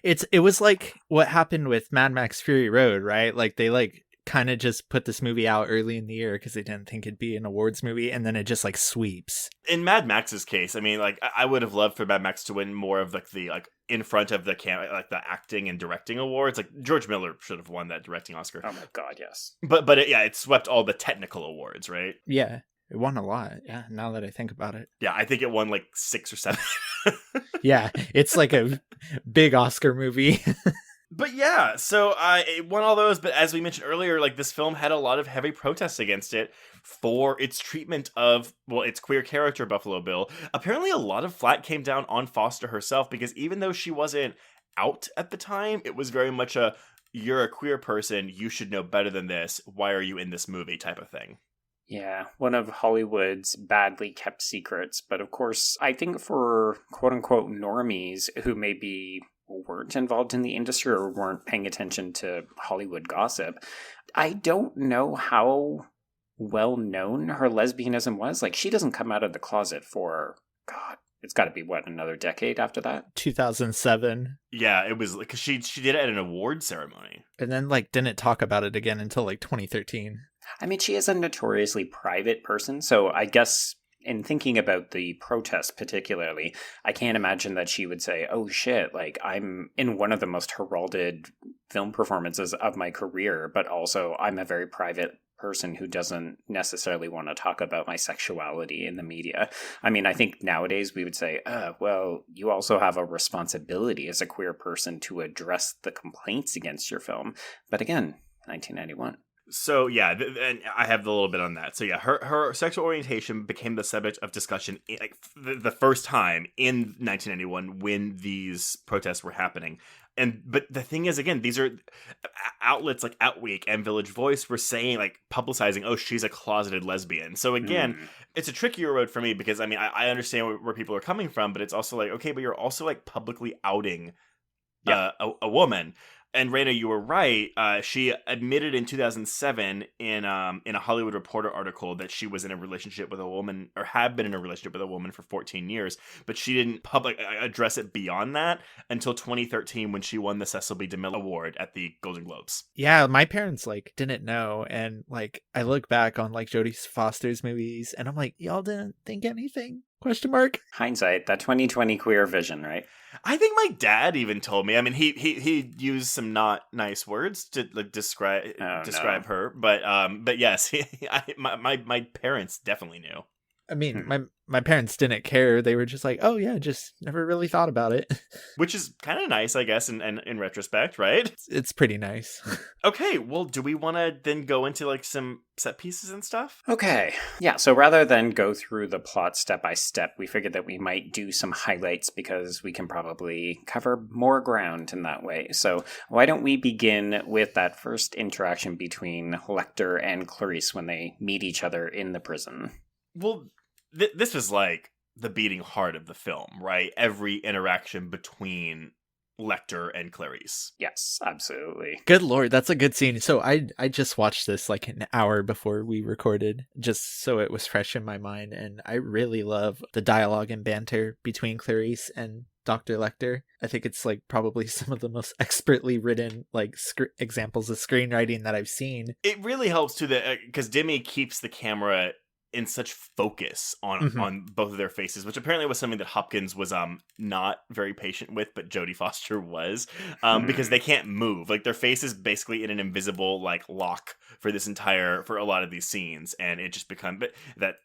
It was like what happened with Mad Max Fury Road, right? Like they kind of just put this movie out early in the year because they didn't think it'd be an awards movie, and then it just like sweeps. In Mad Max's case, I mean, like I would have loved for Mad Max to win more of like the in front of the like the acting and directing awards. Like George Miller should have won that directing Oscar. Oh my god, yes. But it swept all the technical awards, right? Yeah, it won a lot. Yeah, now that I think about it. Yeah, I think it won like 6 or 7. Yeah, it's like a big Oscar movie. But yeah, so it won all those, but as we mentioned earlier, like this film had a lot of heavy protests against it for its treatment of, well, its queer character, Buffalo Bill. Apparently a lot of flack came down on Foster herself, because even though she wasn't out at the time, it was very much a, you're a queer person, you should know better than this, why are you in this movie type of thing. Yeah, one of Hollywood's badly kept secrets, but of course, I think for quote-unquote normies who maybe weren't involved in the industry or weren't paying attention to Hollywood gossip, I don't know how well known her lesbianism was. Like, she doesn't come out of the closet for, God, it's got to be, what, another decade after that? 2007. Yeah, it was because she did it at an award ceremony. And then like didn't talk about it again until like 2013. I mean, she is a notoriously private person, so I guess in thinking about the protest particularly, I can't imagine that she would say, oh shit, like I'm in one of the most heralded film performances of my career, but also I'm a very private person who doesn't necessarily want to talk about my sexuality in the media. I mean, I think nowadays we would say, well, you also have a responsibility as a queer person to address the complaints against your film. But again, 1991. So yeah, and I have a little bit on that. So yeah, her sexual orientation became the subject of discussion like the first time in 1991 when these protests were happening. But the thing is, again, these are outlets like Outweek and Village Voice were saying, like, publicizing, oh, she's a closeted lesbian. So again, it's a trickier road for me because, I mean, I understand where people are coming from, but it's also like, okay, but you're also like publicly outing a woman. And Reyna, you were right. She admitted in 2007 in a Hollywood Reporter article that she was in a relationship with a woman, or had been in a relationship with a woman for 14 years, but she didn't address it beyond that until 2013 when she won the Cecil B. DeMille Award at the Golden Globes. Yeah, my parents like didn't know, and like I look back on like Jodie Foster's movies, and I'm like, y'all didn't think anything? ? Hindsight, that 2020 queer vision, right? I think my dad even told me. I mean, he used some not nice words to like describe her, but yes, my parents definitely knew. I mean, my parents didn't care. They were just like, oh yeah, just never really thought about it. Which is kind of nice, I guess, in retrospect, right? It's pretty nice. Okay, well, do we want to then go into like some set pieces and stuff? Okay. Yeah, so rather than go through the plot step by step, we figured that we might do some highlights because we can probably cover more ground in that way. So why don't we begin with that first interaction between Lecter and Clarice when they meet each other in the prison? Well, this was like the beating heart of the film, right? Every interaction between Lecter and Clarice. Yes, absolutely. Good Lord, that's a good scene. So I just watched this like an hour before we recorded, just so it was fresh in my mind. And I really love the dialogue and banter between Clarice and Dr. Lecter. I think it's like probably some of the most expertly written like examples of screenwriting that I've seen. It really helps too that because Demme keeps the camera in such focus on both of their faces, which apparently was something that Hopkins was not very patient with, but Jodie Foster was, because they can't move. Like their face is basically in an invisible like lock for a lot of these scenes, and it just but that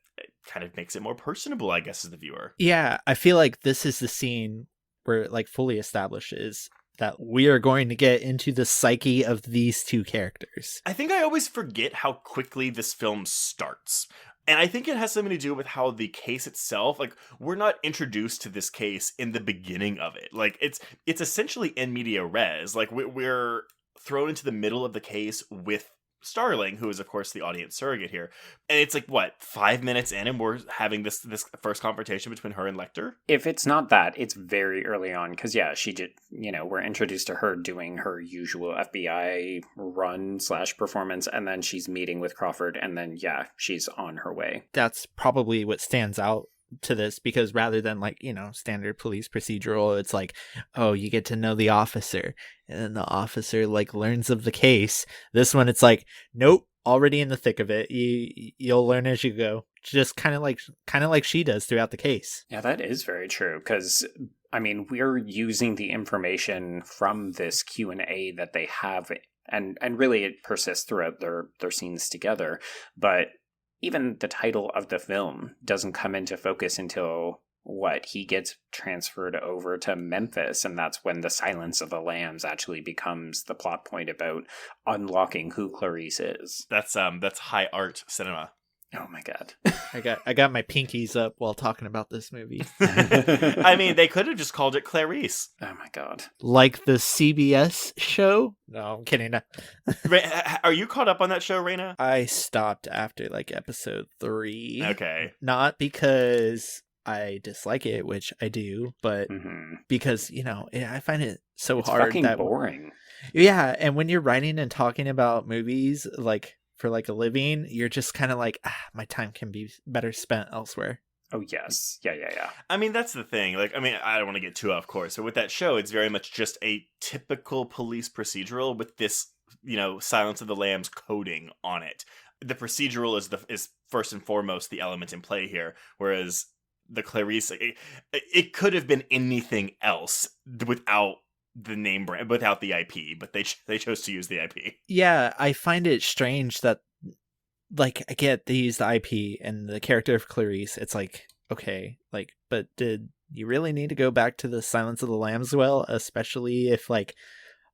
kind of makes it more personable, I guess, as the viewer. Yeah, I feel like this is the scene where it like fully establishes that we are going to get into the psyche of these two characters. I think I always forget how quickly this film starts. And I think it has something to do with how the case itself, like, we're not introduced to this case in the beginning of it. Like, it's essentially in media res. Like, we're thrown into the middle of the case with Starling, who is, of course, the audience surrogate here. And it's like, what, 5 minutes in and we're having this first confrontation between her and Lecter? If it's not that, it's very early on. Because, yeah, she did, we're introduced to her doing her usual FBI run/performance. And then she's meeting with Crawford. And then, yeah, she's on her way. That's probably what stands out to this, because rather than standard police procedural, it's like, oh, you get to know the officer and then the officer learns of the case. This one, it's like, nope, already in the thick of it. You'll learn as you go, just kind of like she does throughout the case. Yeah, that is very true, because we're using the information from this Q&A that they have, and really it persists throughout their scenes together. But even the title of the film doesn't come into focus until he gets transferred over to Memphis, and that's when the Silence of the Lambs actually becomes the plot point about unlocking who Clarice is. That's high art cinema. Oh my god. I got my pinkies up while talking about this movie. They could have just called it Clarice. Oh my god. Like the CBS show? No, I'm kidding. Are you caught up on that show, Reyna? I stopped after episode 3. Okay. Not because I dislike it, which I do, but because, I find it so it's hard. Fucking boring. Yeah, and when you're writing and talking about movies, for a living, you're just kind of my time can be better spent elsewhere. Oh, yes. Yeah. That's the thing. I don't want to get too off course, but with that show, it's very much just a typical police procedural with this, Silence of the Lambs coding on it. The procedural is first and foremost the element in play here, whereas the Clarice, it could have been anything else without the name brand, without the IP, but they chose to use the IP. Yeah, I find it strange that I get they use the IP and the character of Clarice. It's okay, but did you really need to go back to the Silence of the Lambs? Well, especially if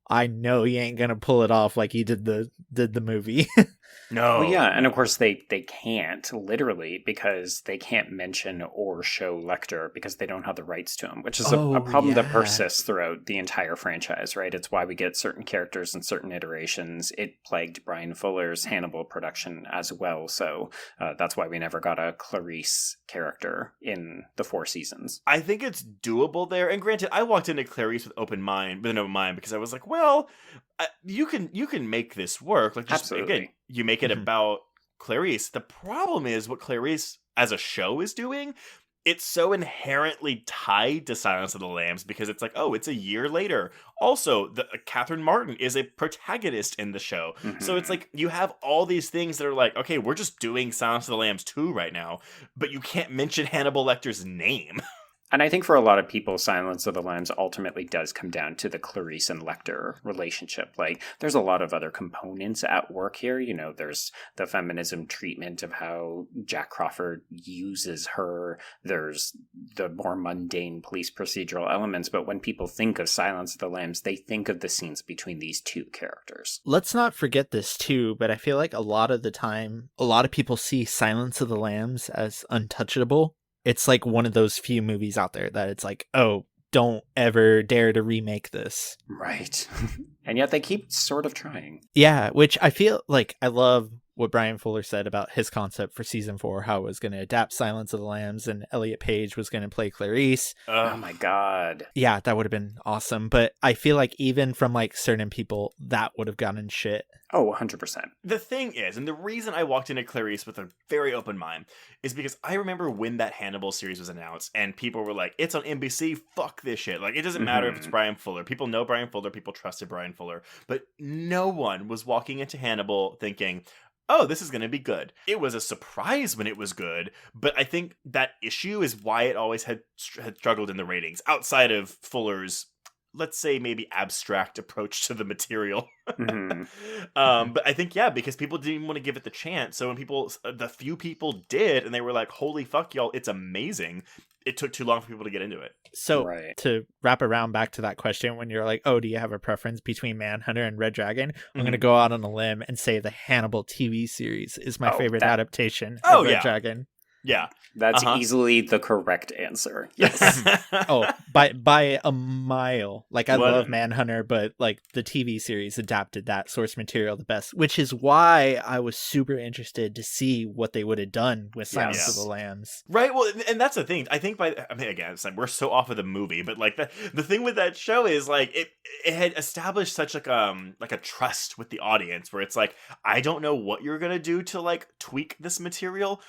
I know you ain't gonna pull it off like you did the movie. No. Well, yeah, and of course they can't, literally, because they can't mention or show Lecter because they don't have the rights to him, which is a problem that persists throughout the entire franchise, right? It's why we get certain characters in certain iterations. It plagued Brian Fuller's Hannibal production as well, so that's why we never got a Clarice character in the 4 seasons. I think it's doable there, and granted, I walked into Clarice with an open mind, because I was like, well, you can make this work. Absolutely. Again, you make it about Clarice. The problem is what Clarice as a show is doing. It's so inherently tied to Silence of the Lambs because it's it's a year later. Also, Catherine Martin is a protagonist in the show. Mm-hmm. So it's you have all these things that are okay, we're just doing Silence of the Lambs 2 right now, but you can't mention Hannibal Lecter's name. And I think for a lot of people, Silence of the Lambs ultimately does come down to the Clarice and Lecter relationship. There's a lot of other components at work here. There's the feminism treatment of how Jack Crawford uses her. There's the more mundane police procedural elements. But when people think of Silence of the Lambs, they think of the scenes between these two characters. Let's not forget this too, but I feel like a lot of the time, a lot of people see Silence of the Lambs as untouchable. It's one of those few movies out there that it's oh, don't ever dare to remake this. Right. And yet they keep sort of trying. Yeah, which I feel I love what Brian Fuller said about his concept for season 4, how it was going to adapt Silence of the Lambs and Elliot Page was going to play Clarice. Oh my god. Yeah, that would have been awesome. But I feel even from certain people, that would have gotten shit. Oh, 100%. The thing is, and the reason I walked into Clarice with a very open mind is because I remember when that Hannibal series was announced and people were like, it's on NBC, fuck this shit. It doesn't matter if it's Brian Fuller. People know Brian Fuller, people trusted Brian Fuller. But no one was walking into Hannibal thinking, oh, this is going to be good. It was a surprise when it was good, but I think that issue is why it always had struggled in the ratings, outside of Fuller's, let's say, maybe abstract approach to the material. Mm-hmm. But I think, because people didn't even want to give it the chance. So when the few people did, and they were like, holy fuck, y'all, it's amazing, it took too long for people to get into it. So to wrap around back to that question, when you're oh, do you have a preference between Manhunter and Red Dragon? I'm going to go out on a limb and say the Hannibal TV series is my favorite adaptation of Red Dragon. Yeah. That's easily the correct answer. Yes. Oh, by a mile. Like, I What? love Manhunter, but like the TV series adapted that source material the best, which is why I was super interested to see what they would have done with Silence of Yes. the Lambs. Right, well, and that's the thing. I think again, it's like we're so off of the movie, but like the thing with that show is like it had established such like a trust with the audience where it's like, I don't know what you're gonna do to like tweak this material,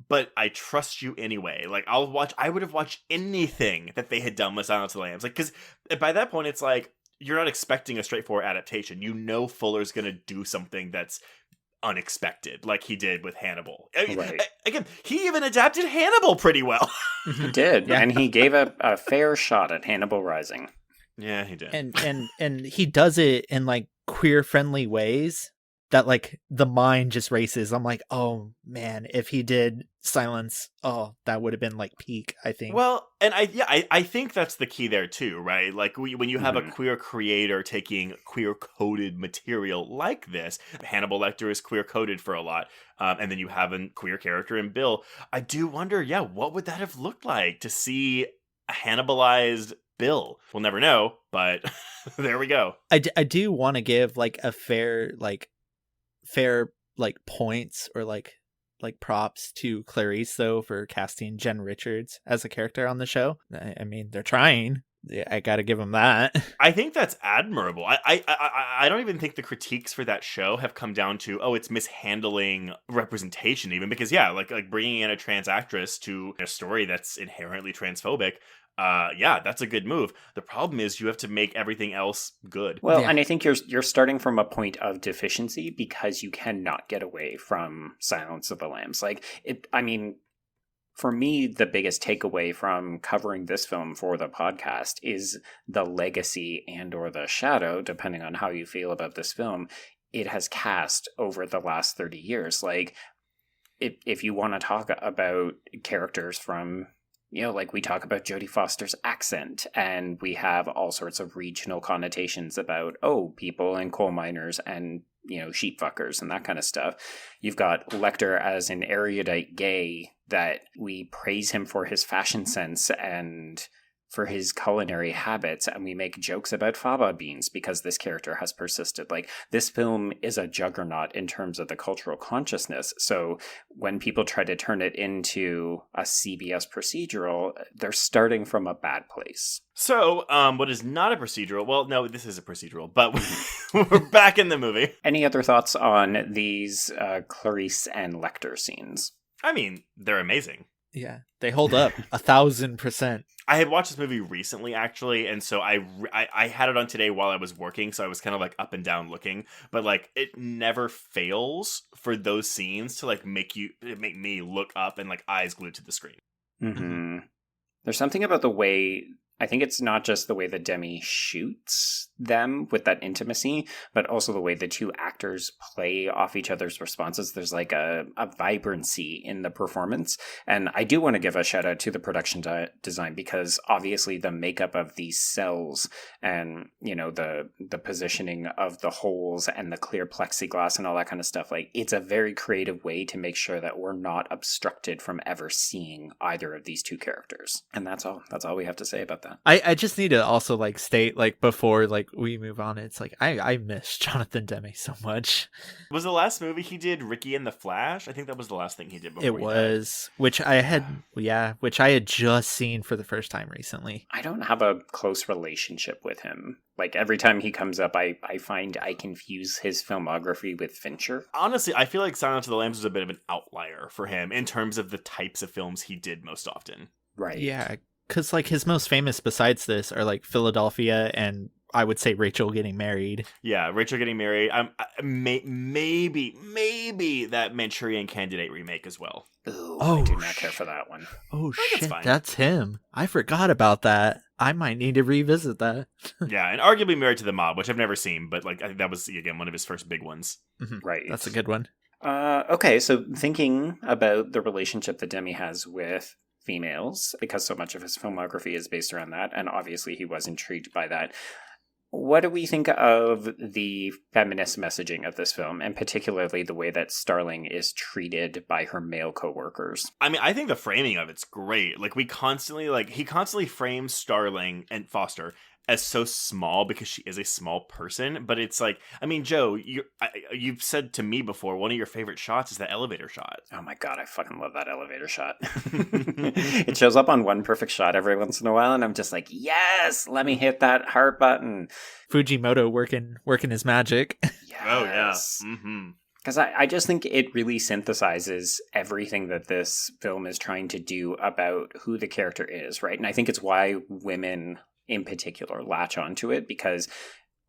but I trust you anyway. Like I would have watched anything that they had done with Silence of the Lambs. Like, because by that point it's like you're not expecting a straightforward adaptation. You know Fuller's gonna do something that's unexpected, like he did with Hannibal. Right. Again, he even adapted Hannibal pretty well. He did, Yeah. and he gave a fair shot at Hannibal Rising. Yeah, he did. And he does it in like queer friendly ways that like the mind just races. I'm like, oh man, if he did Silence, oh, that would have been like peak, I think. Well, and I think that's the key there too, right? Like when you have a queer creator taking queer coded material like this, Hannibal Lecter is queer coded for a lot, and then you have a queer character in Bill. I do wonder, what would that have looked like to see a Hannibalized Bill? We'll never know, but there we go. I do want to give like a fair like points or like props to Clarice though for casting Jen Richards as a character on the show. I mean, they're trying. I gotta give them that. I think that's admirable. I don't even think the critiques for that show have come down to, it's mishandling representation, even because like bringing in a trans actress to a story that's inherently transphobic. That's a good move. The problem is you have to make everything else good. Well, Yeah. and I think you're starting from a point of deficiency because you cannot get away from Silence of the Lambs. Like for me, the biggest takeaway from covering this film for the podcast is the legacy and or the shadow, depending on how you feel about this film, it has cast over the last 30 years. Like, if you want to talk about characters from, like we talk about Jodie Foster's accent, and we have all sorts of regional connotations about, people and coal miners and, sheep fuckers and that kind of stuff. You've got Lecter as an erudite gay that we praise him for his fashion sense and for his culinary habits, and we make jokes about fava beans because this character has persisted. Like, this film is a juggernaut in terms of the cultural consciousness. So when people try to turn it into a CBS procedural, they're starting from a bad place. So, what is not a procedural? Well, no, this is a procedural, but we're back in the movie. Any other thoughts on these Clarice and Lecter scenes? I mean, they're amazing. Yeah, they hold up 1,000%. I had watched this movie recently, actually, and so I had it on today while I was working, so I was kind of like up and down looking, but like it never fails for those scenes to like make me look up and like eyes glued to the screen. Mm-hmm. There's something about the way, I think it's not just the way that Demme shoots them with that intimacy, but also the way the two actors play off each other's responses. There's like a vibrancy in the performance. And I do want to give a shout out to the production design, because obviously the makeup of these cells and, the positioning of the holes and the clear plexiglass and all that kind of stuff, like, it's a very creative way to make sure that we're not obstructed from ever seeing either of these two characters. And that's all we have to say about that. I just need to also like state, like, before like we move on, it's like I miss Jonathan Demme so much. Was the last movie he did Ricky and the Flash? I think that was the last thing he did before It was, which I had just seen for the first time recently. I don't have a close relationship with him. Like, every time he comes up, I find I confuse his filmography with Fincher. Honestly, I feel like Silence of the Lambs was a bit of an outlier for him in terms of the types of films he did most often. Right. Yeah, because like his most famous besides this are like Philadelphia and I would say Rachel Getting Married. Yeah, Rachel Getting Married. Maybe that Manchurian Candidate remake as well. Ooh, I do not care for that one. Oh think it's shit, fine. that's him. I forgot about that. I might need to revisit that. Yeah, and arguably Married to the Mob, which I've never seen, but like I think that was again one of his first big ones. Right. That's a good one. Okay, so thinking about the relationship that Demme has with females, because so much of his filmography is based around that, and obviously he was intrigued by that. What do we think of the feminist messaging of this film, and particularly the way that Starling is treated by her male coworkers? I mean, I think the framing of it's great. Like, he constantly frames Starling and Foster as so small because she is a small person. But it's like, I mean, Joe, you've said to me before, one of your favorite shots is the elevator shot. Oh my god, I fucking love that elevator shot. It shows up on One Perfect Shot every once in a while, and I'm just like, yes, let me hit that heart button. Fujimoto working his magic. Yes. Oh, yeah. Mm-hmm. Because I just think it really synthesizes everything that this film is trying to do about who the character is, right? And I think it's why women in particular latch onto it, because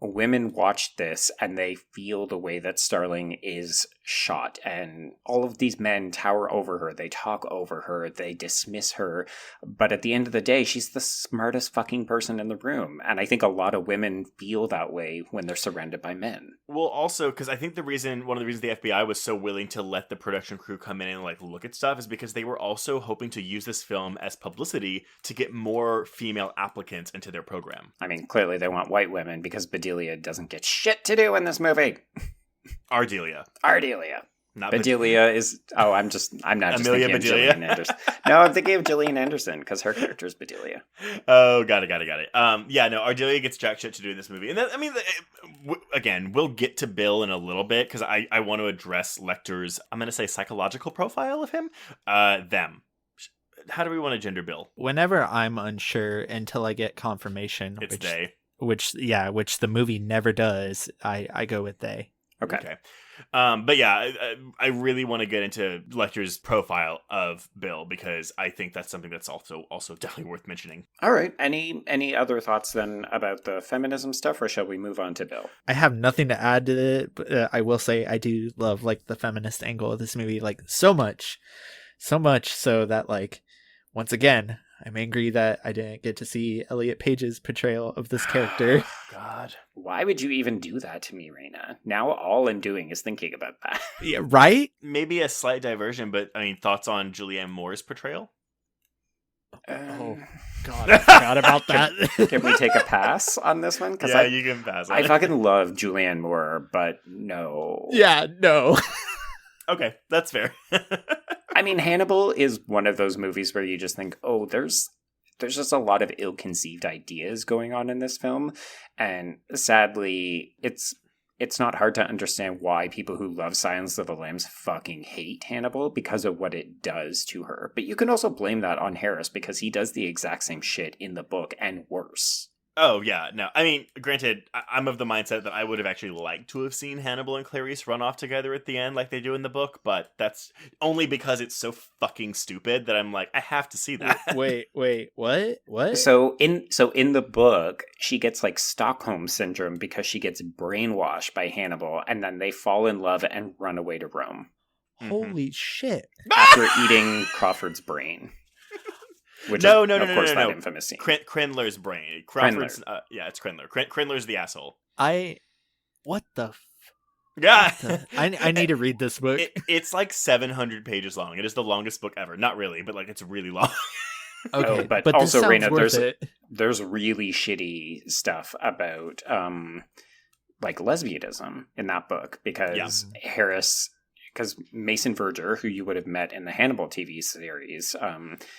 women watch this and they feel the way that Starling is shot, and all of these men tower over her, they talk over her, they dismiss her, but at the end of the day, she's the smartest fucking person in the room. And I think a lot of women feel that way when they're surrounded by men. Well, also, because I think one of the reasons the FBI was so willing to let the production crew come in and like look at stuff is because they were also hoping to use this film as publicity to get more female applicants into their program. I mean, clearly they want white women because Bedelia doesn't get shit to do in this movie. Ardelia. Not Bedelia is... Oh, I'm not just Amelia thinking of Bedelia? Gillian Anderson. No, I'm thinking of Gillian Anderson because her character is Bedelia. Oh, got it. Yeah, no, Ardelia gets jack shit to do in this movie. And that, I mean, again, we'll get to Bill in a little bit because I want to address Lecter's, I'm going to say, psychological profile of him. Them. How do we want to gender Bill? Whenever I'm unsure until I get confirmation, It's they. which the movie never does, I go with they. Okay. But yeah, I really want to get into Lecter's profile of Bill because I think that's something that's also definitely worth mentioning. All right. Any other thoughts then about the feminism stuff, or shall we move on to Bill? I have nothing to add to it, but I will say I do love like the feminist angle of this movie, like so much so that like once again I'm angry that I didn't get to see Elliot Page's portrayal of this character. God. Why would you even do that to me, Reyna? Now all I'm doing is thinking about that. Yeah, right? Maybe a slight diversion, but I mean, thoughts on Julianne Moore's portrayal? Oh, God, I forgot about that. Can we take a pass on this one? Yeah, you can pass on I it. fucking love Julianne Moore, but no. Yeah, no. Okay, that's fair. I mean, Hannibal is one of those movies where you just think, oh, there's just a lot of ill-conceived ideas going on in this film. And sadly, it's not hard to understand why people who love Silence of the Lambs fucking hate Hannibal because of what it does to her. But you can also blame that on Harris because he does the exact same shit in the book and worse. Oh, yeah, no. I mean, granted, I'm of the mindset that I would have actually liked to have seen Hannibal and Clarice run off together at the end like they do in the book, but that's only because it's so fucking stupid that I'm like, I have to see that. Wait, what? So in the book, she gets like Stockholm syndrome because she gets brainwashed by Hannibal, and then they fall in love and run away to Rome Holy shit. after eating Crawford's brain. Which is, of course, that infamous scene. Crenler's brain. Crawford's, yeah, it's Crenler. Crenler's the asshole. What the... Yeah. I need to read this book. It's like 700 pages long. It is the longest book ever. Not really, but like it's really long. Okay, but this also, sounds Reyna, worth it. there's really shitty stuff about like lesbianism in that book because because Mason Verger, who you would have met in the Hannibal TV series,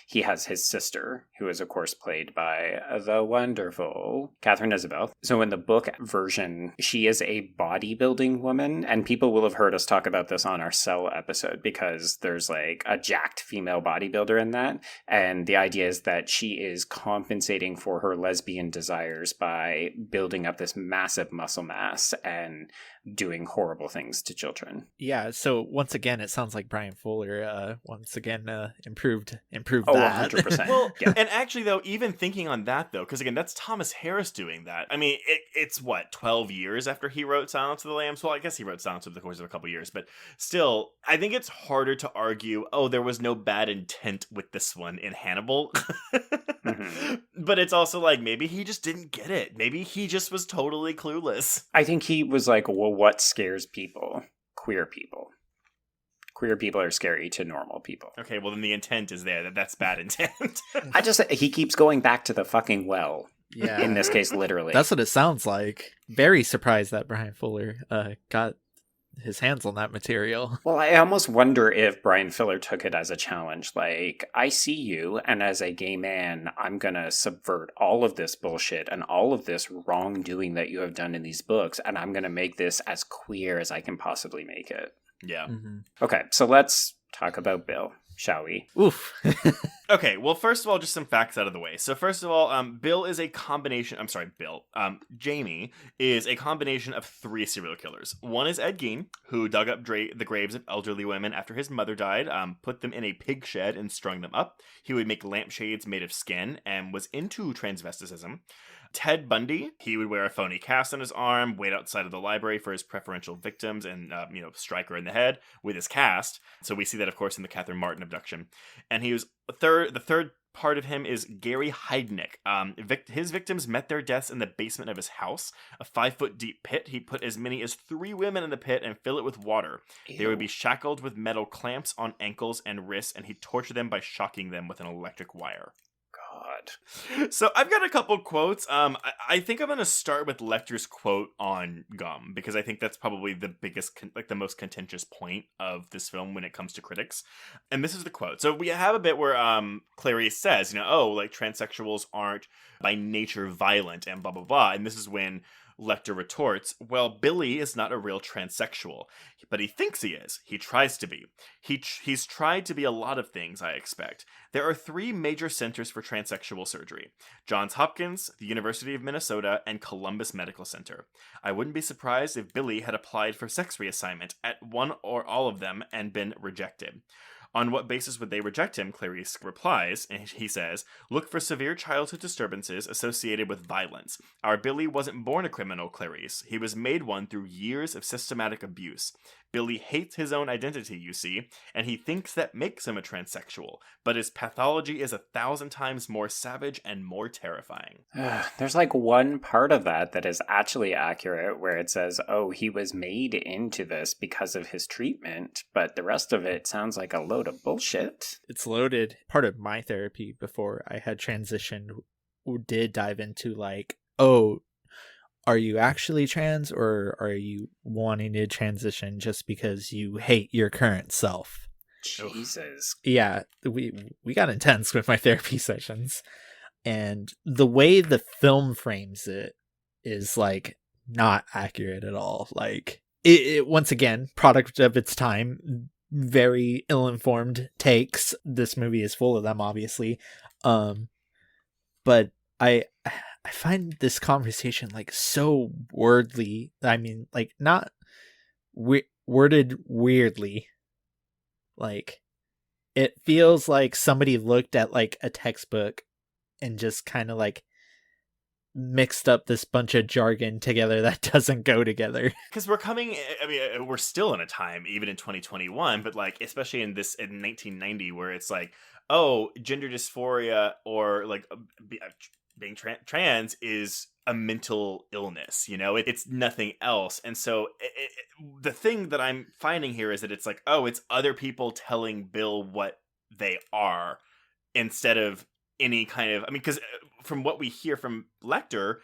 he has his sister, who is, of course, played by the wonderful Catherine Isabel. So in the book version, she is a bodybuilding woman, and people will have heard us talk about this on our Cell episode, because there's like a jacked female bodybuilder in that, and the idea is that she is compensating for her lesbian desires by building up this massive muscle mass and doing horrible things to children. Yeah, so once again, it sounds like Brian Fuller improved Oh, that. 100%. Well, and actually, though, even thinking on that, though, because again, that's Thomas Harris doing that. I mean, it's what, 12 years after he wrote Silence of the Lambs? Well, I guess he wrote Silence over the course of a couple years, but still, I think it's harder to argue, oh, there was no bad intent with this one in Hannibal. Mm-hmm. But it's also like, maybe he just didn't get it. Maybe he just was totally clueless. I think he was like, well, what scares people? Queer people. Queer people are scary to normal people. Okay, well, then the intent is there. That's bad intent. He keeps going back to the fucking well. Yeah. In this case, literally. That's what it sounds like. Very surprised that Brian Fuller got his hands on that material. Well, I almost wonder if Brian Fuller took it as a challenge. Like, I see you, and as a gay man, I'm going to subvert all of this bullshit and all of this wrongdoing that you have done in these books, and I'm going to make this as queer as I can possibly make it. Yeah. Mm-hmm. Okay, so let's talk about Bill, shall we? Oof. Okay, well, first of all, just some facts out of the way. So first of all, Bill is a combination... I'm sorry, Bill. Jamie is a combination of 3 serial killers. One is Ed Gein, who dug up the graves of elderly women after his mother died, put them in a pig shed and strung them up. He would make lampshades made of skin and was into transvesticism. Ted Bundy, he would wear a phony cast on his arm, wait outside of the library for his preferential victims, and strike her in the head with his cast. So we see that, of course, in the Catherine Martin abduction. And he was the third part of him is Gary Heidnik. His victims met their deaths in the basement of his house, a 5-foot deep pit. He put as many as 3 women in the pit and fill it with water. Ew. They would be shackled with metal clamps on ankles and wrists, and he'd torture them by shocking them with an electric wire. God. So I've got a couple quotes. I think I'm going to start with Lecter's quote on gum, because I think that's probably the biggest, the most contentious point of this film when it comes to critics. And this is the quote. So we have a bit where Clarice says, transsexuals aren't by nature violent and blah, blah, blah. And this is when Lecter retorts, well, Billy is not a real transsexual, but he thinks he is. He tries to be. He's tried to be a lot of things, I expect. There are 3 major centers for transsexual surgery: Johns Hopkins, the University of Minnesota, and Columbus Medical Center. I wouldn't be surprised if Billy had applied for sex reassignment at one or all of them and been rejected. On what basis would they reject him? Clarice replies, and he says, look for severe childhood disturbances associated with violence. Our Billy wasn't born a criminal, Clarice. He was made one through years of systematic abuse. Billy hates his own identity, you see, and he thinks that makes him a transsexual, but his pathology is 1,000 times more savage and more terrifying. There's like one part of that is actually accurate, where it says, oh, he was made into this because of his treatment, but the rest of it sounds like a load of bullshit. It's loaded. Part of my therapy before I had transitioned did dive into like, oh, are you actually trans, or are you wanting to transition just because you hate your current self? Jesus. Yeah, we got intense with my therapy sessions, and the way the film frames it is like not accurate at all. Like it once again, product of its time, very ill-informed takes. This movie is full of them, obviously, but I find this conversation like so wordly. I mean, like not worded weirdly. Like it feels like somebody looked at like a textbook and just kind of like mixed up this bunch of jargon together that doesn't go together. Because we're still in a time, even in 2021, but like especially in 1990, where it's like, oh, gender dysphoria or like being trans is a mental illness, it's nothing else. And so the thing that I'm finding here is that it's like, oh, it's other people telling Bill what they are instead of any kind of, because from what we hear from Lecter,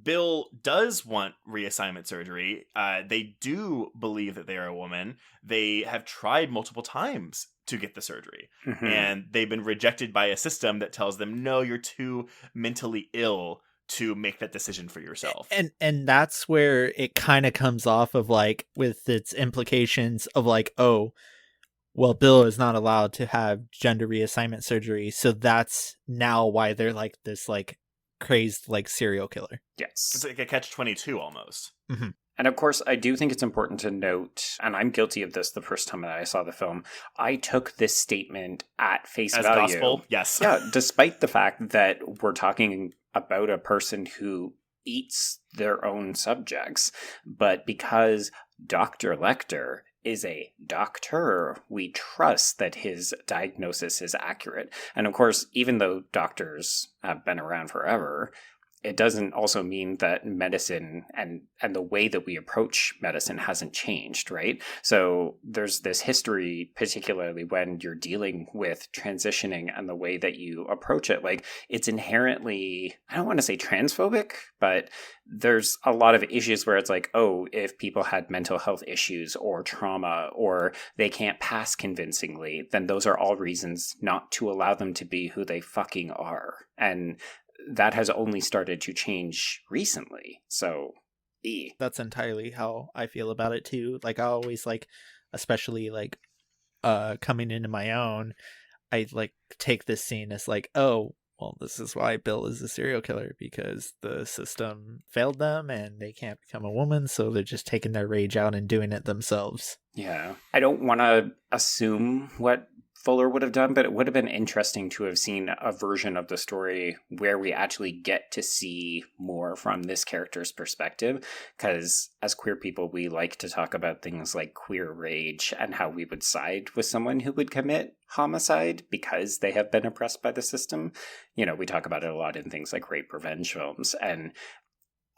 Bill does want reassignment surgery. They do believe that they are a woman. They have tried multiple times to get the surgery. Mm-hmm. And they've been rejected by a system that tells them, no, you're too mentally ill to make that decision for yourself. And that's where it kind of comes off of like, with its implications of like, oh, well, Bill is not allowed to have gender reassignment surgery. So that's now why they're like this like crazed like serial killer. Yes. It's like a catch-22 almost. Mm-hmm. And of course, I do think it's important to note, and I'm guilty of this the first time that I saw the film, I took this statement at face as value. Gospel, yes. Yeah, despite the fact that we're talking about a person who eats their own subjects. But because Dr. Lecter is a doctor, we trust that his diagnosis is accurate. And of course, even though doctors have been around forever, it doesn't also mean that medicine and the way that we approach medicine hasn't changed, right? So there's this history, particularly when you're dealing with transitioning and the way that you approach it. Like, it's inherently, I don't want to say transphobic, but there's a lot of issues where it's like, oh, if people had mental health issues or trauma or they can't pass convincingly, then those are all reasons not to allow them to be who they fucking are. And that has only started to change recently. So, that's entirely how I feel about it too. Like, I always like, especially like coming into my own, I like take this scene as like, oh, well, this is why Bill is a serial killer, because the system failed them and they can't become a woman, so they're just taking their rage out and doing it themselves. Yeah. I don't want to assume what Fuller would have done, but it would have been interesting to have seen a version of the story where we actually get to see more from this character's perspective, because as queer people, we like to talk about things like queer rage and how we would side with someone who would commit homicide because they have been oppressed by the system. You know, we talk about it a lot in things like rape revenge films, and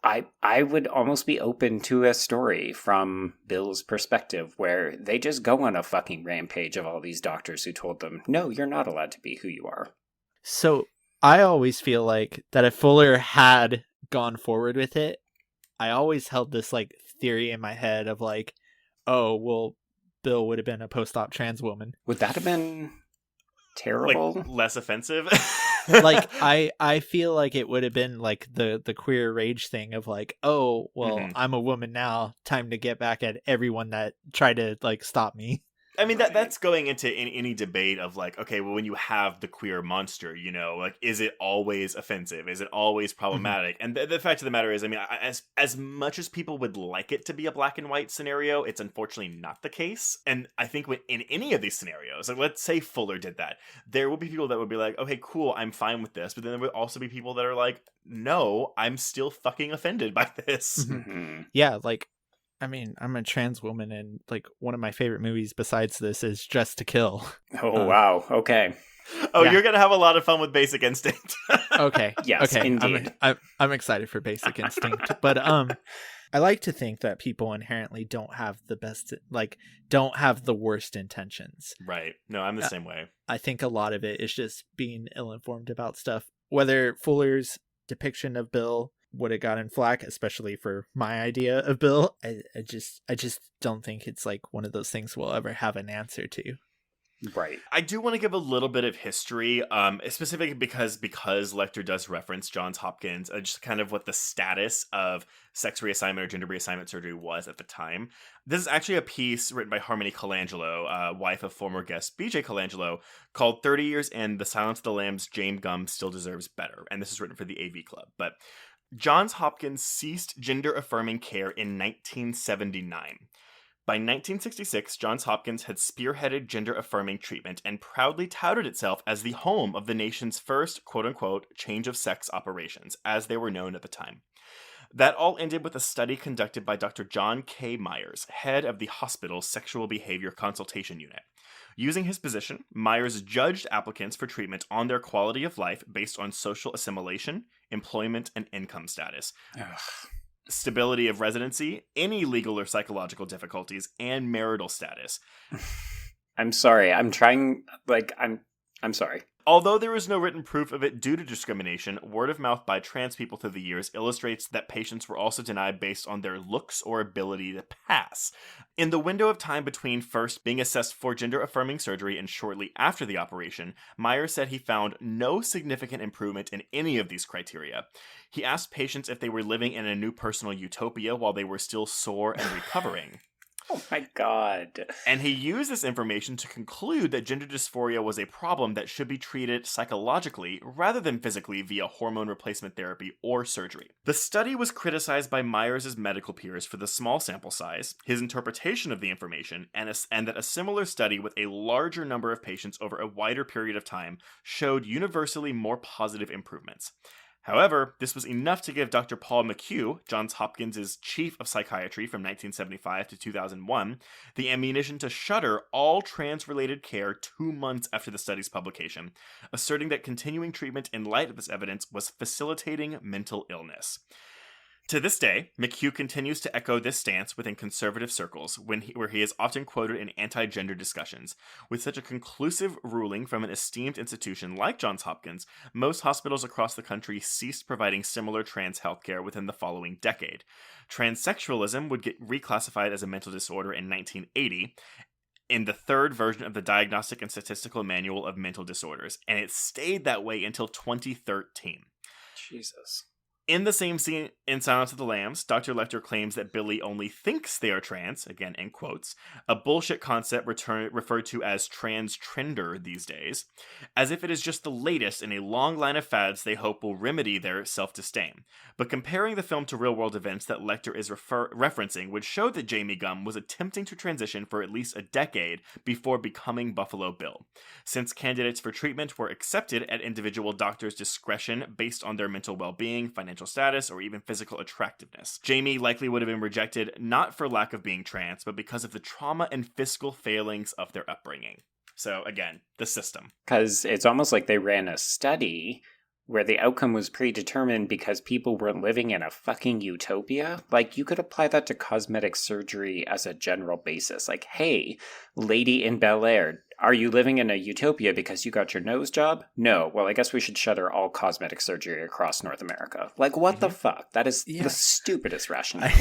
I would almost be open to a story from Bill's perspective where they just go on a fucking rampage of all these doctors who told them, no, you're not allowed to be who you are. So I always feel like that if Fuller had gone forward with it, I always held this like theory in my head of like, oh, well, Bill would have been a post-op trans woman. Would that have been terrible? Like, less offensive? Like, I feel like it would have been like the queer rage thing of like, oh, well, I'm a woman now, time to get back at everyone that tried to like stop me. I mean, that's going into any debate of like, okay, well, when you have the queer monster, you know, like, is it always offensive? Is it always problematic? And the fact of the matter is, I mean, as much as people would like it to be a black and white scenario, it's unfortunately not the case. And I think in any of these scenarios, like, let's say Fuller did that, there would be people that would be like, okay, cool, I'm fine with this. But then there would also be people that are like, no, I'm still fucking offended by this. Yeah, like, I mean, I'm a trans woman, and like one of my favorite movies besides this is Dressed to Kill. Oh, wow. Okay. Oh, Yeah. You're going to have a lot of fun with Basic Instinct. Okay. Yes, okay. indeed. I'm excited for Basic Instinct, but I like to think that people inherently don't have the best, like, don't have the worst intentions. Right. No, I'm the same way. I think a lot of it is just being ill-informed about stuff. Whether Fuller's depiction of Bill would have gotten flack, especially for my idea of Bill, I just don't think it's like one of those things we'll ever have an answer to. Right. I do want to give a little bit of history, specifically because Lecter does reference Johns Hopkins, just kind of what the status of sex reassignment or gender reassignment surgery was at the time. This is actually a piece written by Harmony Colangelo, wife of former guest BJ Colangelo, called 30 Years In, The Silence of the Lambs, James Gumb Still Deserves Better. And this is written for the AV Club. But Johns Hopkins ceased gender-affirming care in 1979. By 1966, Johns Hopkins had spearheaded gender-affirming treatment and proudly touted itself as the home of the nation's first, quote-unquote, change-of-sex operations, as they were known at the time. That all ended with a study conducted by Dr. John K. Myers, head of the hospital's Sexual Behavior Consultation Unit. Using his position, Myers judged applicants for treatment on their quality of life based on social assimilation, employment, and income status. Stability of residency, any legal or psychological difficulties, and marital status. I'm sorry. I'm trying, like, I'm sorry. Although there is no written proof of it due to discrimination, word of mouth by trans people through the years illustrates that patients were also denied based on their looks or ability to pass. In the window of time between first being assessed for gender-affirming surgery and shortly after the operation, Myers said he found no significant improvement in any of these criteria. He asked patients if they were living in a new personal utopia while they were still sore and recovering. Oh my God. And he used this information to conclude that gender dysphoria was a problem that should be treated psychologically rather than physically via hormone replacement therapy or surgery. The study was criticized by Myers' medical peers for the small sample size, his interpretation of the information, and that a similar study with a larger number of patients over a wider period of time showed universally more positive improvements. However, this was enough to give Dr. Paul McHugh, Johns Hopkins' chief of psychiatry from 1975 to 2001, the ammunition to shutter all trans-related care 2 months after the study's publication, asserting that continuing treatment in light of this evidence was facilitating mental illness. To this day, McHugh continues to echo this stance within conservative circles, where he is often quoted in anti-gender discussions. With such a conclusive ruling from an esteemed institution like Johns Hopkins, most hospitals across the country ceased providing similar trans healthcare within the following decade. Transsexualism would get reclassified as a mental disorder in 1980, in the third version of the Diagnostic and Statistical Manual of Mental Disorders, and it stayed that way until 2013. Jesus. In the same scene in Silence of the Lambs, Dr. Lecter claims that Billy only thinks they are trans, again in quotes, a bullshit concept referred to as trans trender these days, as if it is just the latest in a long line of fads they hope will remedy their self-disdain. But comparing the film to real-world events that Lecter is referencing would show that Jamie Gumb was attempting to transition for at least a decade before becoming Buffalo Bill. Since candidates for treatment were accepted at individual doctors' discretion based on their mental well-being, financial status, or even physical attractiveness, Jamie likely would have been rejected not for lack of being trans, but because of the trauma and fiscal failings of their upbringing. So again, the system. Because it's almost like they ran a study where the outcome was predetermined because people were living in a fucking utopia. Like, you could apply that to cosmetic surgery as a general basis. Like, hey, lady in Bel Air, are you living in a utopia because you got your nose job? No. Well, I guess we should shutter all cosmetic surgery across North America. Like, what the fuck? That is the stupidest rationale.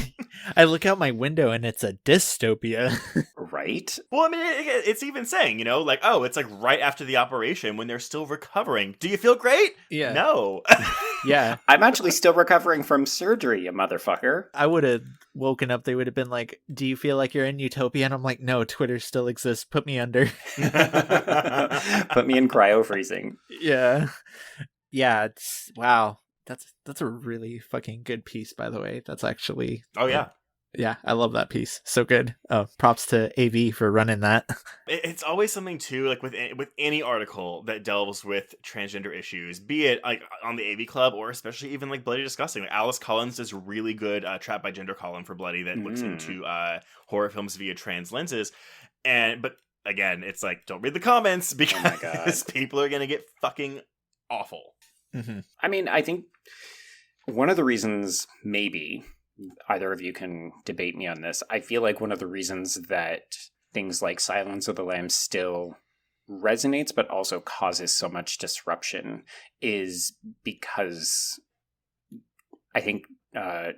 I look out my window and it's a dystopia. Right? Well, I mean, it's even saying, like, oh, it's like right after the operation when they're still recovering. Do you feel great? Yeah. No. Yeah. I'm actually still recovering from surgery, you motherfucker. I would have woken up, they would have been like, do you feel like you're in utopia? And I'm like, no, Twitter still exists. Put me under. Put me in cryo-freezing. Yeah. Yeah, it's wow. That's a really fucking good piece, by the way. That's actually Oh, yeah. Yeah, I love that piece. So good. Props to AV for running that. It's always something too, like with any article that delves with transgender issues, be it like on the AV Club or especially even like Bloody Disgusting. Like Alice Collins does a really good Trapped by Gender column for Bloody that looks into horror films via trans lenses. But again, it's like, don't read the comments because people are gonna get fucking awful. Mm-hmm. I mean, I think one of the reasons, maybe either of you can debate me on this, I feel like one of the reasons that things like Silence of the Lambs still resonates but also causes so much disruption is because I think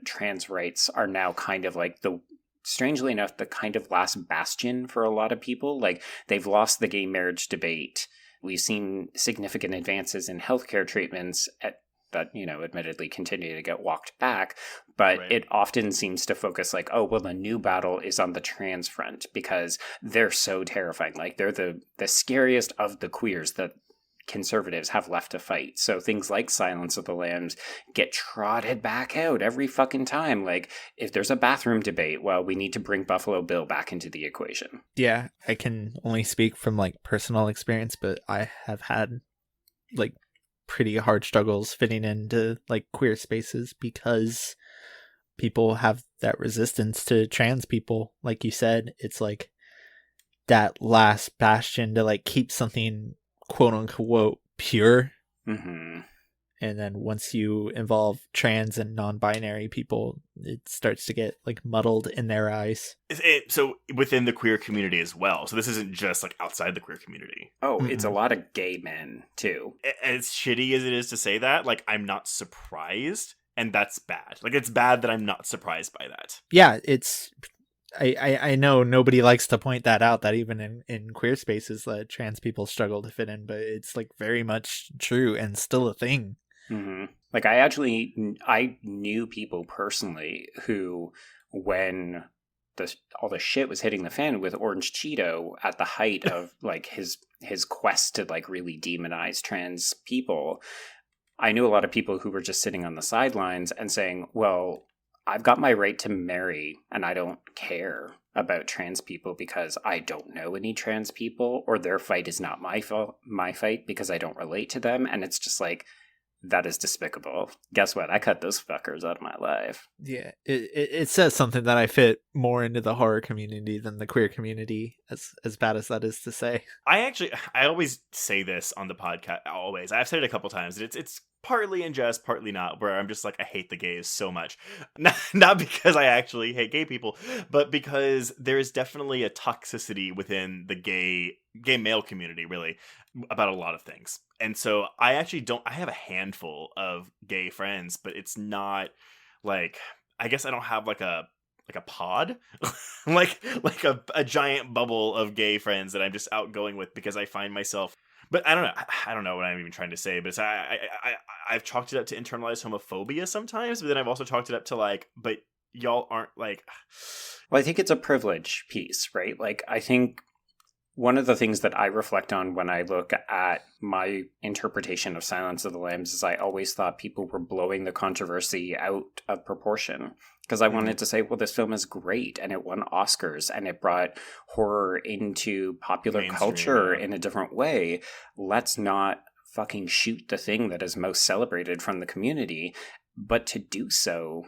trans rights are now kind of like strangely enough, the kind of last bastion for a lot of people. Like, they've lost the gay marriage debate. We've seen significant advances in healthcare treatments that, admittedly continue to get walked back, but It often seems to focus like, oh, well, the new battle is on the trans front because they're so terrifying. Like, they're the scariest of the queers that conservatives have left to fight. So things like Silence of the Lambs get trotted back out every fucking time. Like, if there's a bathroom debate, well, we need to bring Buffalo Bill back into the equation. Yeah, I can only speak from like personal experience, but I have had like pretty hard struggles fitting into like queer spaces because people have that resistance to trans people. Like you said, it's like that last bastion to like keep something quote unquote pure. Mm-hmm. And then once you involve trans and non-binary people, it starts to get like muddled in their eyes. So within the queer community as well. So this isn't just like outside the queer community. Oh, it's a lot of gay men too. As shitty as it is to say that, like, I'm not surprised, and that's bad. Like, it's bad that I'm not surprised by that. Yeah, it's I know nobody likes to point that out, that even in queer spaces that trans people struggle to fit in, but it's like very much true and still a thing. Mm-hmm. Like, I knew people personally who, when all the shit was hitting the fan with Orange Cheeto at the height of like his quest to like really demonize trans people, I knew a lot of people who were just sitting on the sidelines and saying, well, I've got my right to marry and I don't care about trans people because I don't know any trans people, or their fight is not my fight because I don't relate to them. And it's just like, that is despicable. Guess what? I cut those fuckers out of my life. Yeah, it says something that I fit more into the horror community than the queer community, as bad as that is to say. I always say this on the podcast. Always, I've said it a couple times. It's partly in jest, partly not. Where I'm just like, I hate the gays so much, not because I actually hate gay people, but because there is definitely a toxicity within the gay male community, really, about a lot of things. And so I actually don't. I have a handful of gay friends, but it's not like, I guess I don't have like a pod, like a giant bubble of gay friends that I'm just outgoing with, because I find myself. But I don't know what I'm even trying to say. But it's, I've chalked it up to internalized homophobia sometimes, but then I've also chalked it up to like, but y'all aren't like. Well, I think it's a privilege piece, right? Like, I think one of the things that I reflect on when I look at my interpretation of Silence of the Lambs is I always thought people were blowing the controversy out of proportion. Because I wanted to say, well, this film is great, and it won Oscars, and it brought horror into popular culture in a different way. Let's not fucking shoot the thing that is most celebrated from the community. But to do so,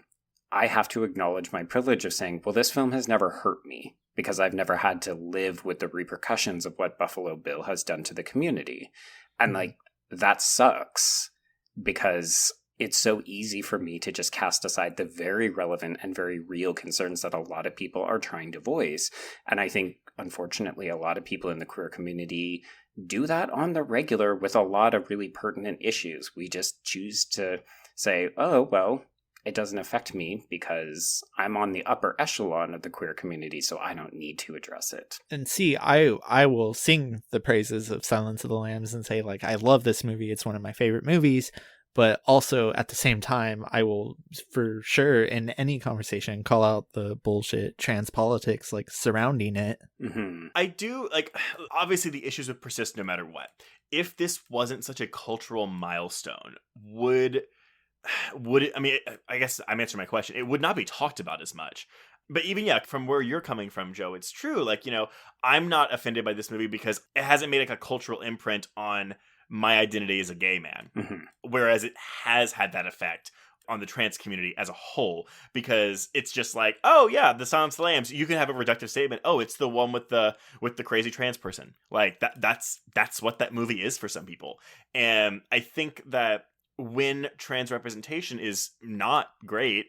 I have to acknowledge my privilege of saying, well, this film has never hurt me, because I've never had to live with the repercussions of what Buffalo Bill has done to the community. And like, that sucks, because it's so easy for me to just cast aside the very relevant and very real concerns that a lot of people are trying to voice. And I think, unfortunately, a lot of people in the queer community do that on the regular with a lot of really pertinent issues. We just choose to say, oh, well, it doesn't affect me because I'm on the upper echelon of the queer community, so I don't need to address it. And see, I will sing the praises of Silence of the Lambs and say, like, I love this movie. It's one of my favorite movies. But also, at the same time, I will, for sure, in any conversation, call out the bullshit trans politics, like, surrounding it. Mm-hmm. I do, like, obviously the issues would persist no matter what. If this wasn't such a cultural milestone, would it, I mean, I guess I'm answering my question. It would not be talked about as much. But even, yeah, from where you're coming from, Joe, it's true. Like, you know, I'm not offended by this movie because it hasn't made, like, a cultural imprint on my identity as a gay man. Mm-hmm. Whereas it has had that effect on the trans community as a whole, because it's just like, oh yeah, the Silence of the Lambs, you can have a reductive statement. Oh, it's the one with the crazy trans person. Like that's what that movie is for some people. And I think that when trans representation is not great,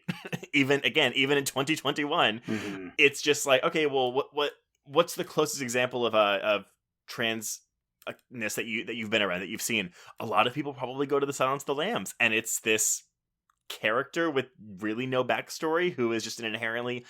even in 2021, Mm-hmm. it's just like, okay, well, what's the closest example of trans that you've been around, that you've seen? A lot of people probably go to the Silence of the Lambs, and it's this character with really no backstory who is just an inherently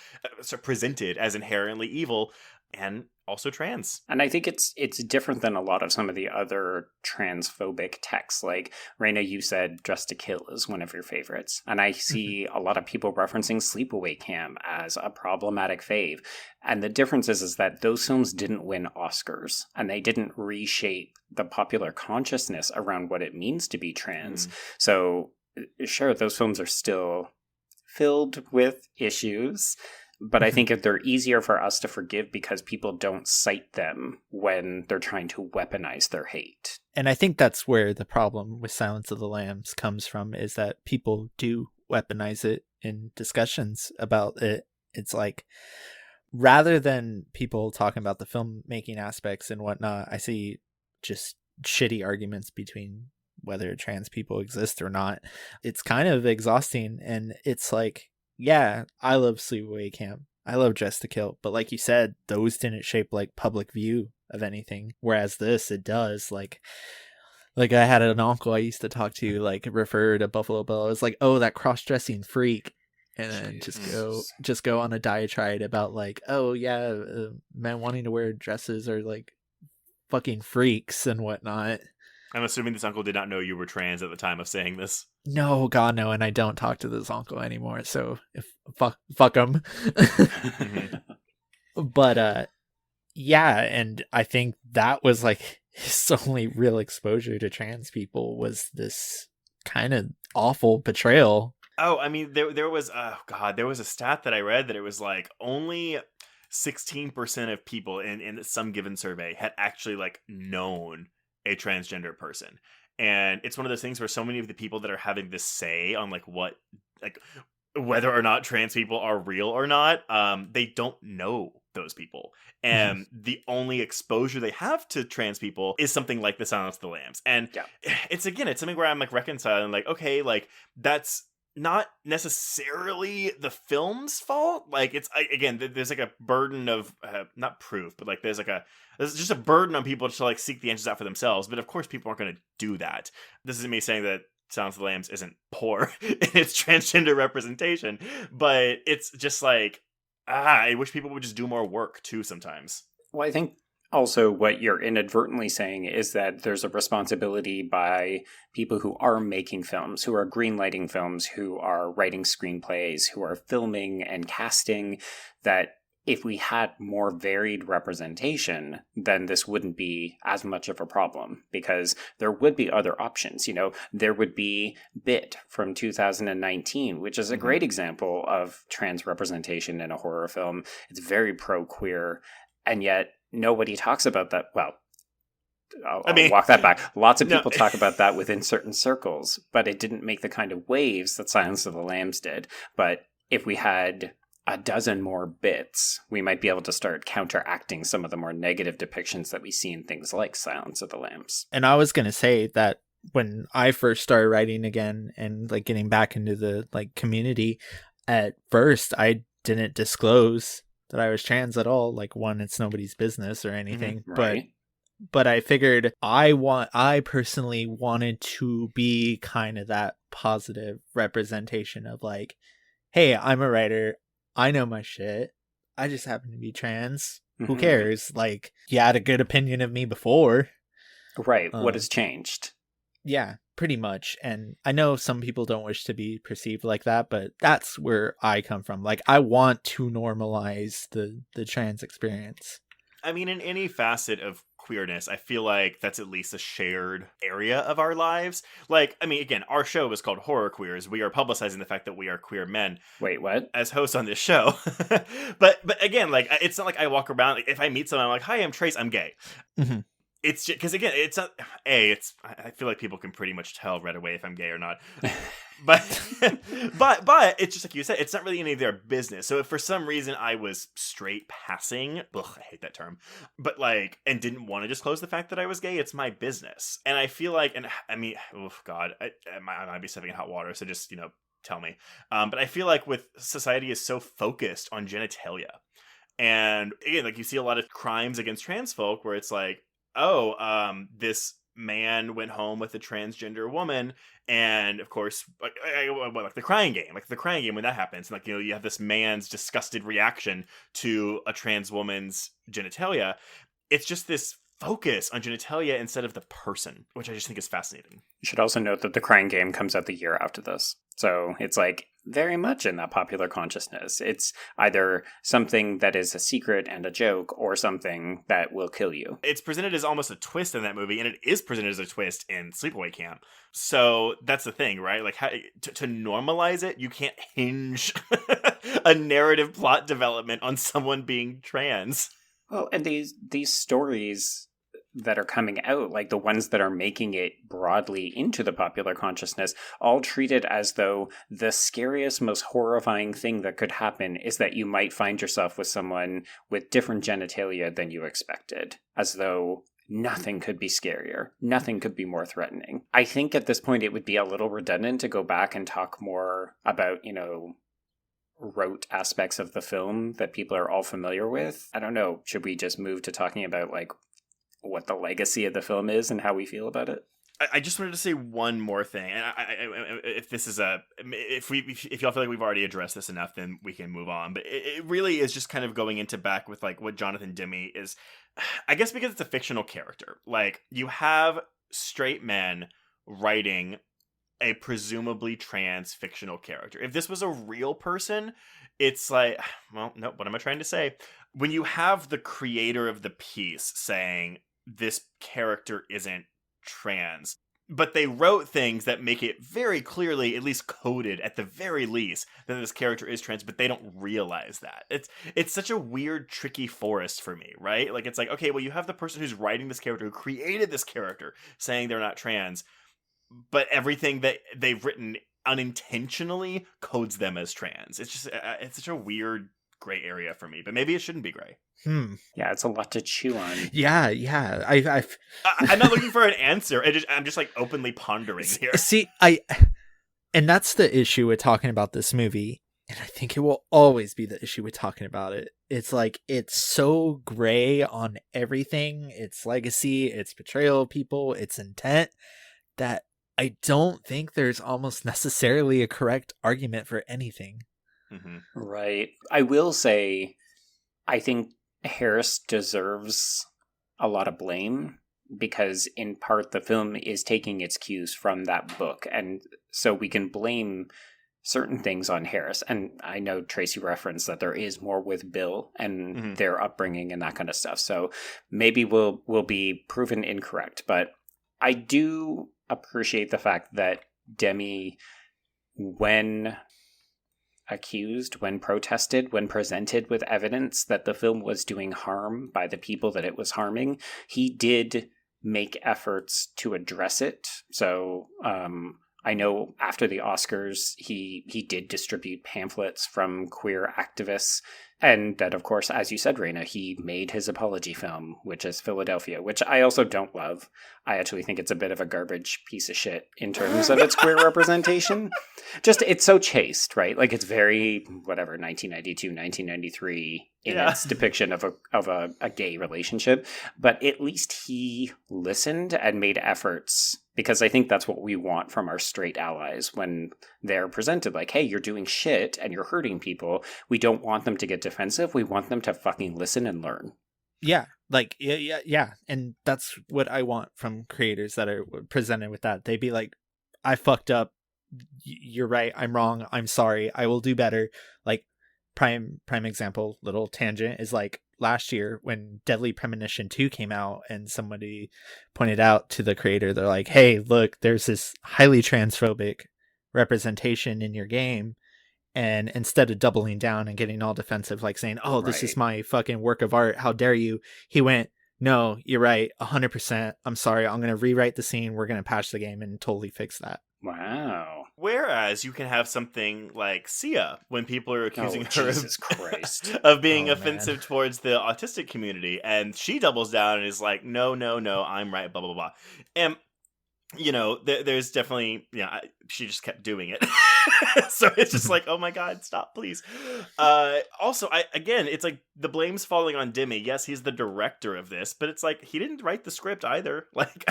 presented as inherently evil and also trans. And I think it's different than a lot of some of the other transphobic texts. Like, Reyna, you said Dressed to Kill is one of your favorites. And I see a lot of people referencing Sleepaway Camp as a problematic fave. And the difference is that those films didn't win Oscars, and they didn't reshape the popular consciousness around what it means to be trans. So, sure, those films are still filled with issues, but I think if they're easier for us to forgive because people don't cite them when they're trying to weaponize their hate. And I think that's where the problem with Silence of the Lambs comes from, is that people do weaponize it in discussions about it. It's like, rather than people talking about the filmmaking aspects and whatnot, I see just shitty arguments between whether trans people exist or not. It's kind of exhausting, and it's like, yeah, I love Sleepaway Camp, I love Dressed to Kill, but like you said, those didn't shape like public view of anything, whereas this, it does. Like I had an uncle I used to talk to, like, refer to Buffalo Bill as like, oh, that cross-dressing freak, and then just go on a diatribe about like, oh yeah, men wanting to wear dresses are like fucking freaks and whatnot. I'm assuming this uncle did not know you were trans at the time of saying this. No, God, no, and I don't talk to this uncle anymore, so fuck him. But yeah, and I think that was like his only real exposure to trans people, was this kind of awful portrayal. Oh, I mean, there was there was a stat that I read that it was like only 16% of people in some given survey had actually like known a transgender person. And it's one of those things where so many of the people that are having this say on like what, like whether or not trans people are real or not, they don't know those people. And the only exposure they have to trans people is something like The Silence of the Lambs. And it's something where I'm like reconciling, like, okay, like that's not necessarily the film's fault. Like there's like a burden of not proof, but like there's just a burden on people to like seek the answers out for themselves. But of course people aren't going to do that. This isn't me saying that Silence of the Lambs isn't poor in its transgender representation, but it's just like, I wish people would just do more work too sometimes. Well, I think also what you're inadvertently saying is that there's a responsibility by people who are making films, who are greenlighting films, who are writing screenplays, who are filming and casting, that if we had more varied representation, then this wouldn't be as much of a problem, because there would be other options. You know, there would be Bit from 2019, which is a great example of trans representation in a horror film. It's very pro-queer, and yet nobody talks about that. Well, I'll walk that back. Lots of people talk about that within certain circles, but it didn't make the kind of waves that Silence of the Lambs did. But if we had a dozen more Bits, we might be able to start counteracting some of the more negative depictions that we see in things like Silence of the Lambs. And I was going to say that when I first started writing again and like getting back into the like community, at first I didn't disclose that I was trans at all. Like, one, it's nobody's business or anything, right. but I figured I personally wanted to be kind of that positive representation of like, hey, I'm a writer. I know my shit. I just happen to be trans. Who cares? Like, you had a good opinion of me before. Right. What has changed? Yeah, pretty much. And I know some people don't wish to be perceived like that, but that's where I come from. Like, I want to normalize the trans experience. I mean, in any facet of queerness, I feel like that's at least a shared area of our lives. Like, I mean, again, our show is called Horror Queers. We are publicizing the fact that we are queer men. Wait, what? As hosts on this show. but again, like, it's not like I walk around, like, if I meet someone, I'm like, hi, I'm Trace, I'm gay. Mm-hmm. It's just, because again, it's not, I feel like people can pretty much tell right away if I'm gay or not. But it's just like you said, it's not really any of their business. So if for some reason I was straight passing, I hate that term, but like, and didn't want to disclose the fact that I was gay, it's my business. And I feel like, and I mean, oh God, I might be stepping in hot water, so just, tell me. But I feel like with society is so focused on genitalia. And again, like, you see a lot of crimes against trans folk where it's like, this man went home with a transgender woman, and of course, like the crying game, when that happens, like, you have this man's disgusted reaction to a trans woman's genitalia. It's just this focus on genitalia instead of the person, which I just think is fascinating. You should also note that the crying game comes out the year after this. So it's like very much in that popular consciousness. It's either something that is a secret and a joke, or something that will kill you. It's presented as almost a twist in that movie, and it is presented as a twist in Sleepaway Camp. So that's the thing, right? Like, to normalize it, you can't hinge a narrative plot development on someone being trans. Well, and these stories that are coming out, like the ones that are making it broadly into the popular consciousness, all treat it as though the scariest, most horrifying thing that could happen is that you might find yourself with someone with different genitalia than you expected, as though nothing could be scarier, nothing could be more threatening. I think at this point it would be a little redundant to go back and talk more about, rote aspects of the film that people are all familiar with. I don't know, should we just move to talking about like what the legacy of the film is and how we feel about it? I just wanted to say one more thing, and if y'all feel like we've already addressed this enough, then we can move on. But it really is just kind of going into back with like what Jonathan Demme is, I guess, because it's a fictional character. Like, you have straight men writing a presumably trans fictional character. If this was a real person, it's like, well, no, what am I trying to say? When you have the creator of the piece saying this character isn't trans, but they wrote things that make it very clearly, at least coded at the very least, that this character is trans, but they don't realize that. It's such a weird, tricky forest for me, right? Like, it's like, okay, well, you have the person who's writing this character, who created this character, saying they're not trans, but everything that they've written unintentionally codes them as trans. It's just it's such a weird gray area for me, but maybe it shouldn't be gray. Yeah, it's a lot to chew on. Yeah. I'm not looking for an answer. I'm just like openly pondering here. See, and that's the issue with talking about this movie, and I think it will always be the issue with talking about it. It's like, it's so gray on everything, its legacy, its portrayal of people, its intent, that I don't think there's almost necessarily a correct argument for anything. Mm-hmm. Right. I will say, I think Harris deserves a lot of blame, because in part the film is taking its cues from that book, and so we can blame certain things on Harris. And I know Tracy referenced that there is more with Bill and their upbringing and that kind of stuff, so maybe we'll be proven incorrect. But I do appreciate the fact that Demme, when accused, when protested, when presented with evidence that the film was doing harm by the people that it was harming, he did make efforts to address it. So I know after the Oscars, he did distribute pamphlets from queer activists. And that, of course, as you said, Reyna, he made his apology film, which is Philadelphia, which I also don't love. I actually think it's a bit of a garbage piece of shit in terms of its queer representation. Just, it's so chaste, right? Like, it's very, 1992, 1993 in its depiction of a gay relationship. But at least he listened and made efforts, because I think that's what we want from our straight allies when they're presented like, hey, you're doing shit and you're hurting people. We don't want them to get defensive. We want them to fucking listen and learn. Yeah. Like, yeah. And that's what I want from creators that are presented with that. They'd be like, I fucked up. You're right. I'm wrong. I'm sorry. I will do better. Like, prime example, little tangent, is like last year when Deadly Premonition 2 came out, and somebody pointed out to the creator, they're like, hey, look, there's this highly transphobic representation in your game. And instead of doubling down and getting all defensive, like saying, oh, this is my fucking work of art, how dare you, he went, no, you're right, 100%. I'm sorry. I'm going to rewrite the scene. We're going to patch the game and totally fix that. Wow. Whereas you can have something like Sia, when people are accusing her of being offensive towards the autistic community, and she doubles down and is like, no, I'm right, blah, blah, blah. And, you know, there's definitely, she just kept doing it. So it's just like, oh my God, stop, please. Also, it's like the blame's falling on Demme. Yes, he's the director of this, but it's like, he didn't write the script either. Like,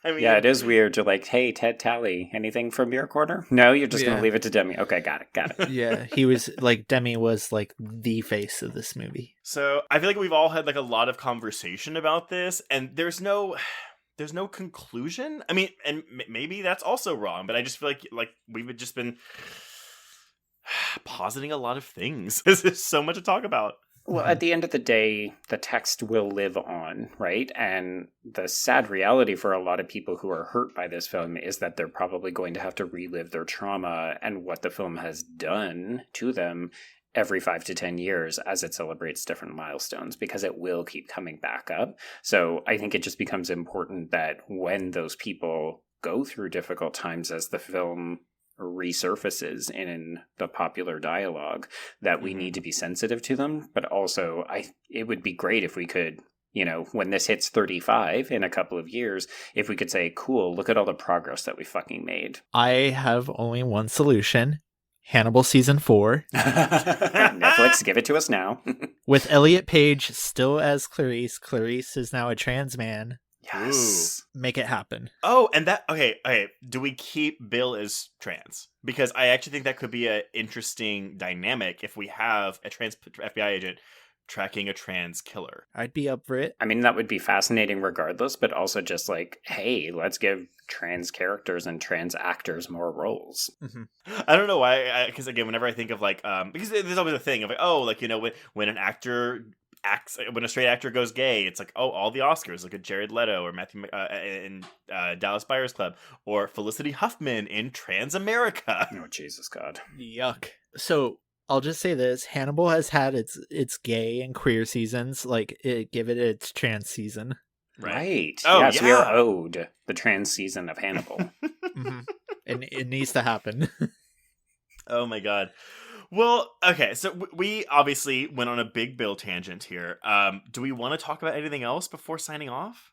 I mean, yeah, it is weird to like, hey, Ted Talley, anything from your corner? No, you're just going to leave it to Demme. Okay, got it. Yeah, he was like, Demme was like the face of this movie. So I feel like we've all had like a lot of conversation about this, and there's no conclusion. I mean, and maybe that's also wrong, but I just feel like we've just been positing a lot of things. There's so much to talk about. Well, at the end of the day, the text will live on, right? And the sad reality for a lot of people who are hurt by this film is that they're probably going to have to relive their trauma and what the film has done to them every 5 to 10 years as it celebrates different milestones, because it will keep coming back up. So I think it just becomes important that when those people go through difficult times as the film resurfaces in the popular dialogue, that we need to be sensitive to them. But also, it would be great if we could, when this hits 35 in a couple of years, if we could say, cool, look at all the progress that we fucking made. I have only one solution. Hannibal season 4. Netflix, give it to us now. With Elliot Page still as Clarice. Clarice is now a trans man. Yes. Ooh. Make it happen. Oh, and that, okay. Do we keep Bill as trans? Because I actually think that could be an interesting dynamic if we have a trans FBI agent tracking a trans killer. I'd be up for it. I mean, that would be fascinating regardless, but also just like, hey, let's give trans characters and trans actors more roles. Mm-hmm. I don't know why, because again, whenever I think of like, because there's always a thing of like, oh, like, when an actor acts, when a straight actor goes gay, it's like, oh, all the Oscars, look at Jared Leto or Matthew in Dallas Buyers Club, or Felicity Huffman in Trans America. Oh, Jesus God. Yuck. So I'll just say this: Hannibal has had its gay and queer seasons. Like, give it its trans season. Right. Oh, yes, we are yeah. owed the trans season of Hannibal. Mm-hmm. And it needs to happen. Oh my god. Well, okay, so we obviously went on a big Bill tangent here. Do we want to talk about anything else before signing off?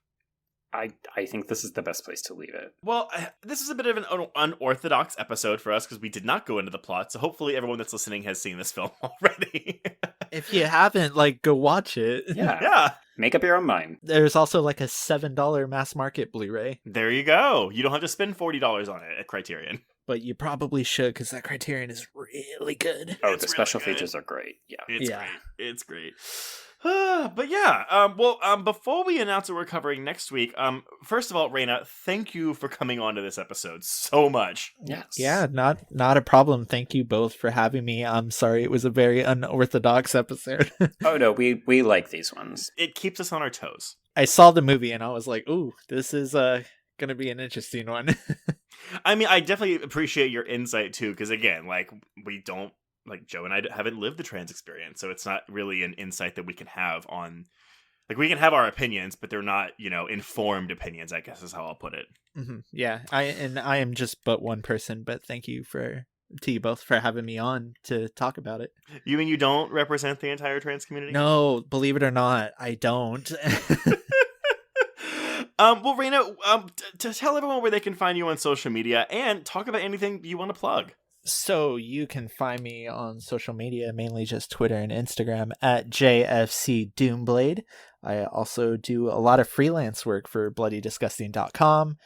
I think this is the best place to leave it. Well, this is a bit of an unorthodox episode for us because we did not go into the plot, so hopefully everyone that's listening has seen this film already. If you haven't, like, go watch it. Yeah. Yeah. Make up your own mind. There's also like a $7 mass market Blu-ray, There you go. You don't have to spend $40 on it at Criterion. but you probably should because that Criterion is really good. Oh, It's the special really good. features are great. Yeah. It's Yeah. great. It's great. But yeah, before we announce what we're covering next week, first of all, Reyna, thank you for coming on to this episode so much. Yes. Yeah, not a problem. Thank you both for having me. I'm sorry it was a very unorthodox episode. Oh no, we like these ones. It keeps us on our toes. I saw the movie and I was like, ooh, this is gonna be an interesting one. I mean, I definitely appreciate your insight too, because again, like we don't, like Joe and I haven't lived the trans experience, so it's not really an insight that we can have on. Like we can have our opinions, but they're not, informed opinions, I guess is how I'll put it. Mm-hmm. Yeah, I am just but one person, but thank you to you both for having me on to talk about it. You mean you don't represent the entire trans community? No, believe it or not, I don't. Well, Reyna, to tell everyone where they can find you on social media and talk about anything you want to plug. So you can find me on social media, mainly just Twitter and Instagram at JFC Doomblade. I also do a lot of freelance work for bloodydisgusting.com.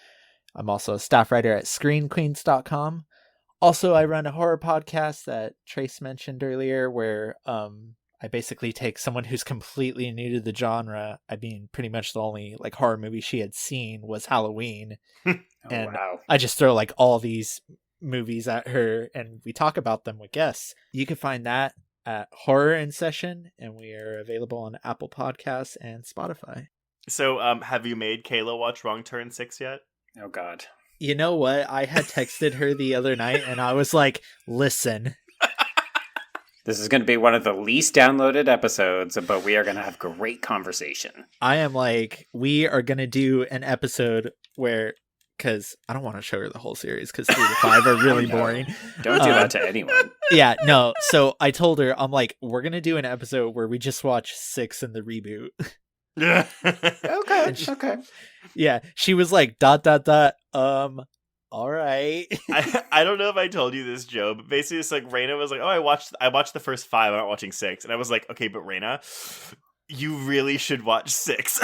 I'm also a staff writer at screenqueens.com. Also, I run a horror podcast that Trace mentioned earlier where I basically take someone who's completely new to the genre. I mean, pretty much the only like horror movie she had seen was Halloween. Oh, And wow. I just throw like all these movies at her and we talk about them with guests. You can find that at Horror in Session, and we are available on Apple Podcasts and Spotify. So, have you made Kayla watch Wrong Turn 6 yet? Oh god. You know what? I had texted her the other night and I was like, listen. This is going to be one of the least downloaded episodes, but we are going to have great conversation. I am like, we are going to do an episode where, because I don't want to show her the whole series because 3 to 5 are really No. boring. Don't do that to anyone. Yeah, no. So I told her, I'm like, we're going to do an episode where we just watch 6 in the reboot. Yeah. Okay. And she- Okay. Yeah, she was like, ... all right. I don't know if I told you this, Joe, but basically it's like Reyna was like, oh, I watched the first 5, I'm not watching 6. And I was like, okay, but Reyna, you really should watch 6.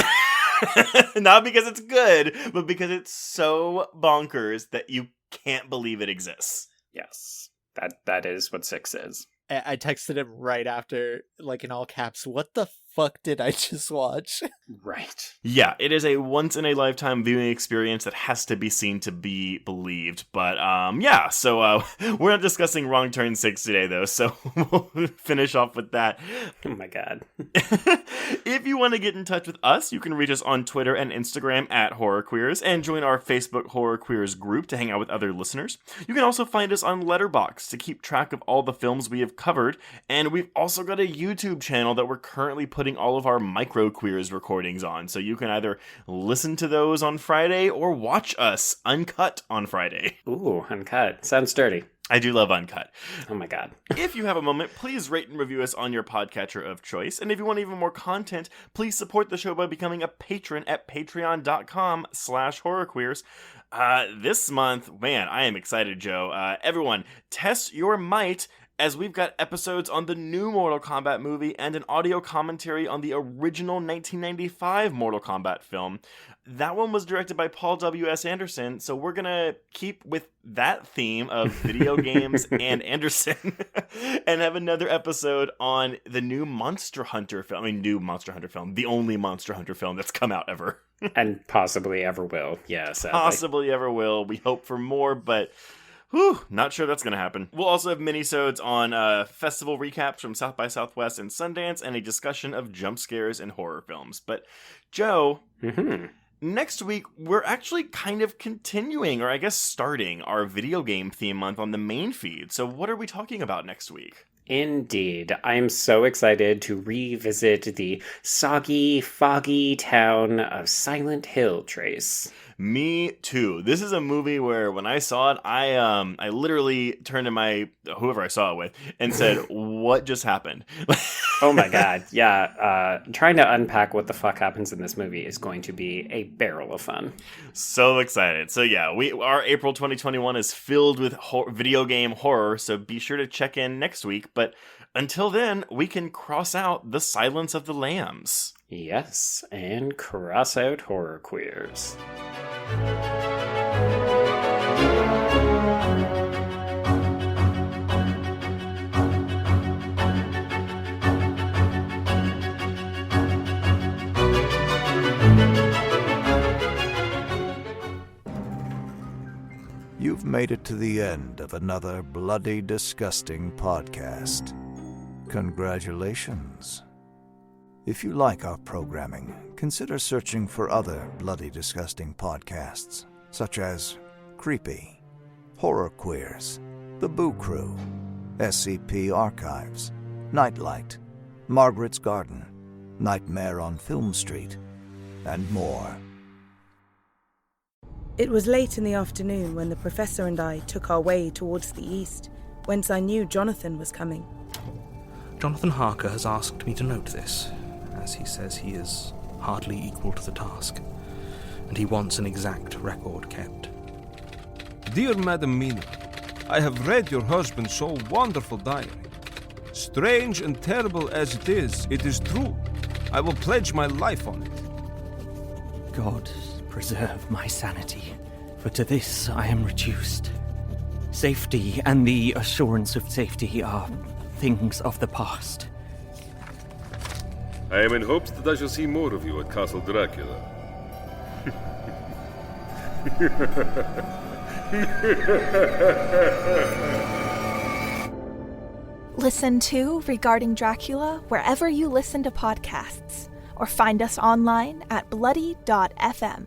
Not because it's good, but because it's so bonkers that you can't believe it exists. Yes. That is what 6 is. I texted him right after, like in all caps, what the fuck did I just watch? Right. Yeah, it is a once-in-a-lifetime viewing experience that has to be seen to be believed. But, yeah, so we're not discussing Wrong Turn 6 today, though, so we'll finish off with that. Oh my god. If you want to get in touch with us, you can reach us on Twitter and Instagram at Horror Queers and join our Facebook Horror Queers group to hang out with other listeners. You can also find us on Letterboxd to keep track of all the films we have covered, and we've also got a YouTube channel that we're currently putting all of our Micro Queers recordings on, so you can either listen to those on Friday or watch us uncut on Friday. Ooh, uncut. Sounds dirty. I do love uncut. Oh my god. If you have a moment, please rate and review us on your podcatcher of choice. And if you want even more content, please support the show by becoming a patron at patreon.com/horrorqueers. This month, man, I am excited, Joe. Everyone, test your might, as we've got episodes on the new Mortal Kombat movie and an audio commentary on the original 1995 Mortal Kombat film. That one was directed by Paul W.S. Anderson, so we're gonna keep with that theme of video games and Anderson and have another episode on the new Monster Hunter film. The only Monster Hunter film that's come out ever. And possibly ever will. Yeah, sadly. Possibly ever will. We hope for more, but whew, not sure that's going to happen. We'll also have minisodes on festival recaps from South by Southwest and Sundance, and a discussion of jump scares in horror films. But, Joe, next week, we're actually kind of continuing, or I guess starting, our video game theme month on the main feed. So what are we talking about next week? Indeed. I'm so excited to revisit the soggy, foggy town of Silent Hill, Trace. Me too. This is a movie where when I saw it, I literally turned to whoever I saw it with and said, "What just happened?" Oh my god, yeah. Trying to unpack what the fuck happens in this movie is going to be a barrel of fun. So excited. So yeah, our April 2021 is filled with video game horror, so be sure to check in next week. But until then, we can cross out The Silence of the Lambs. Yes, and cross out horror queers. You've made it to the end of another bloody, disgusting podcast. Congratulations. If you like our programming, consider searching for other bloody, disgusting podcasts, such as Creepy, Horror Queers, The Boo Crew, SCP Archives, Nightlight, Margaret's Garden, Nightmare on Film Street, and more. It was late in the afternoon when the professor and I took our way towards the east, whence I knew Jonathan was coming. Jonathan Harker has asked me to note this, as he says he is hardly equal to the task, and he wants an exact record kept. Dear Madam Mina, I have read your husband's so wonderful diary. Strange and terrible as it is true. I will pledge my life on it. God preserve my sanity, for to this I am reduced. Safety and the assurance of safety are things of the past. I am in hopes that I shall see more of you at Castle Dracula. Listen to Regarding Dracula wherever you listen to podcasts, or find us online at bloody.fm.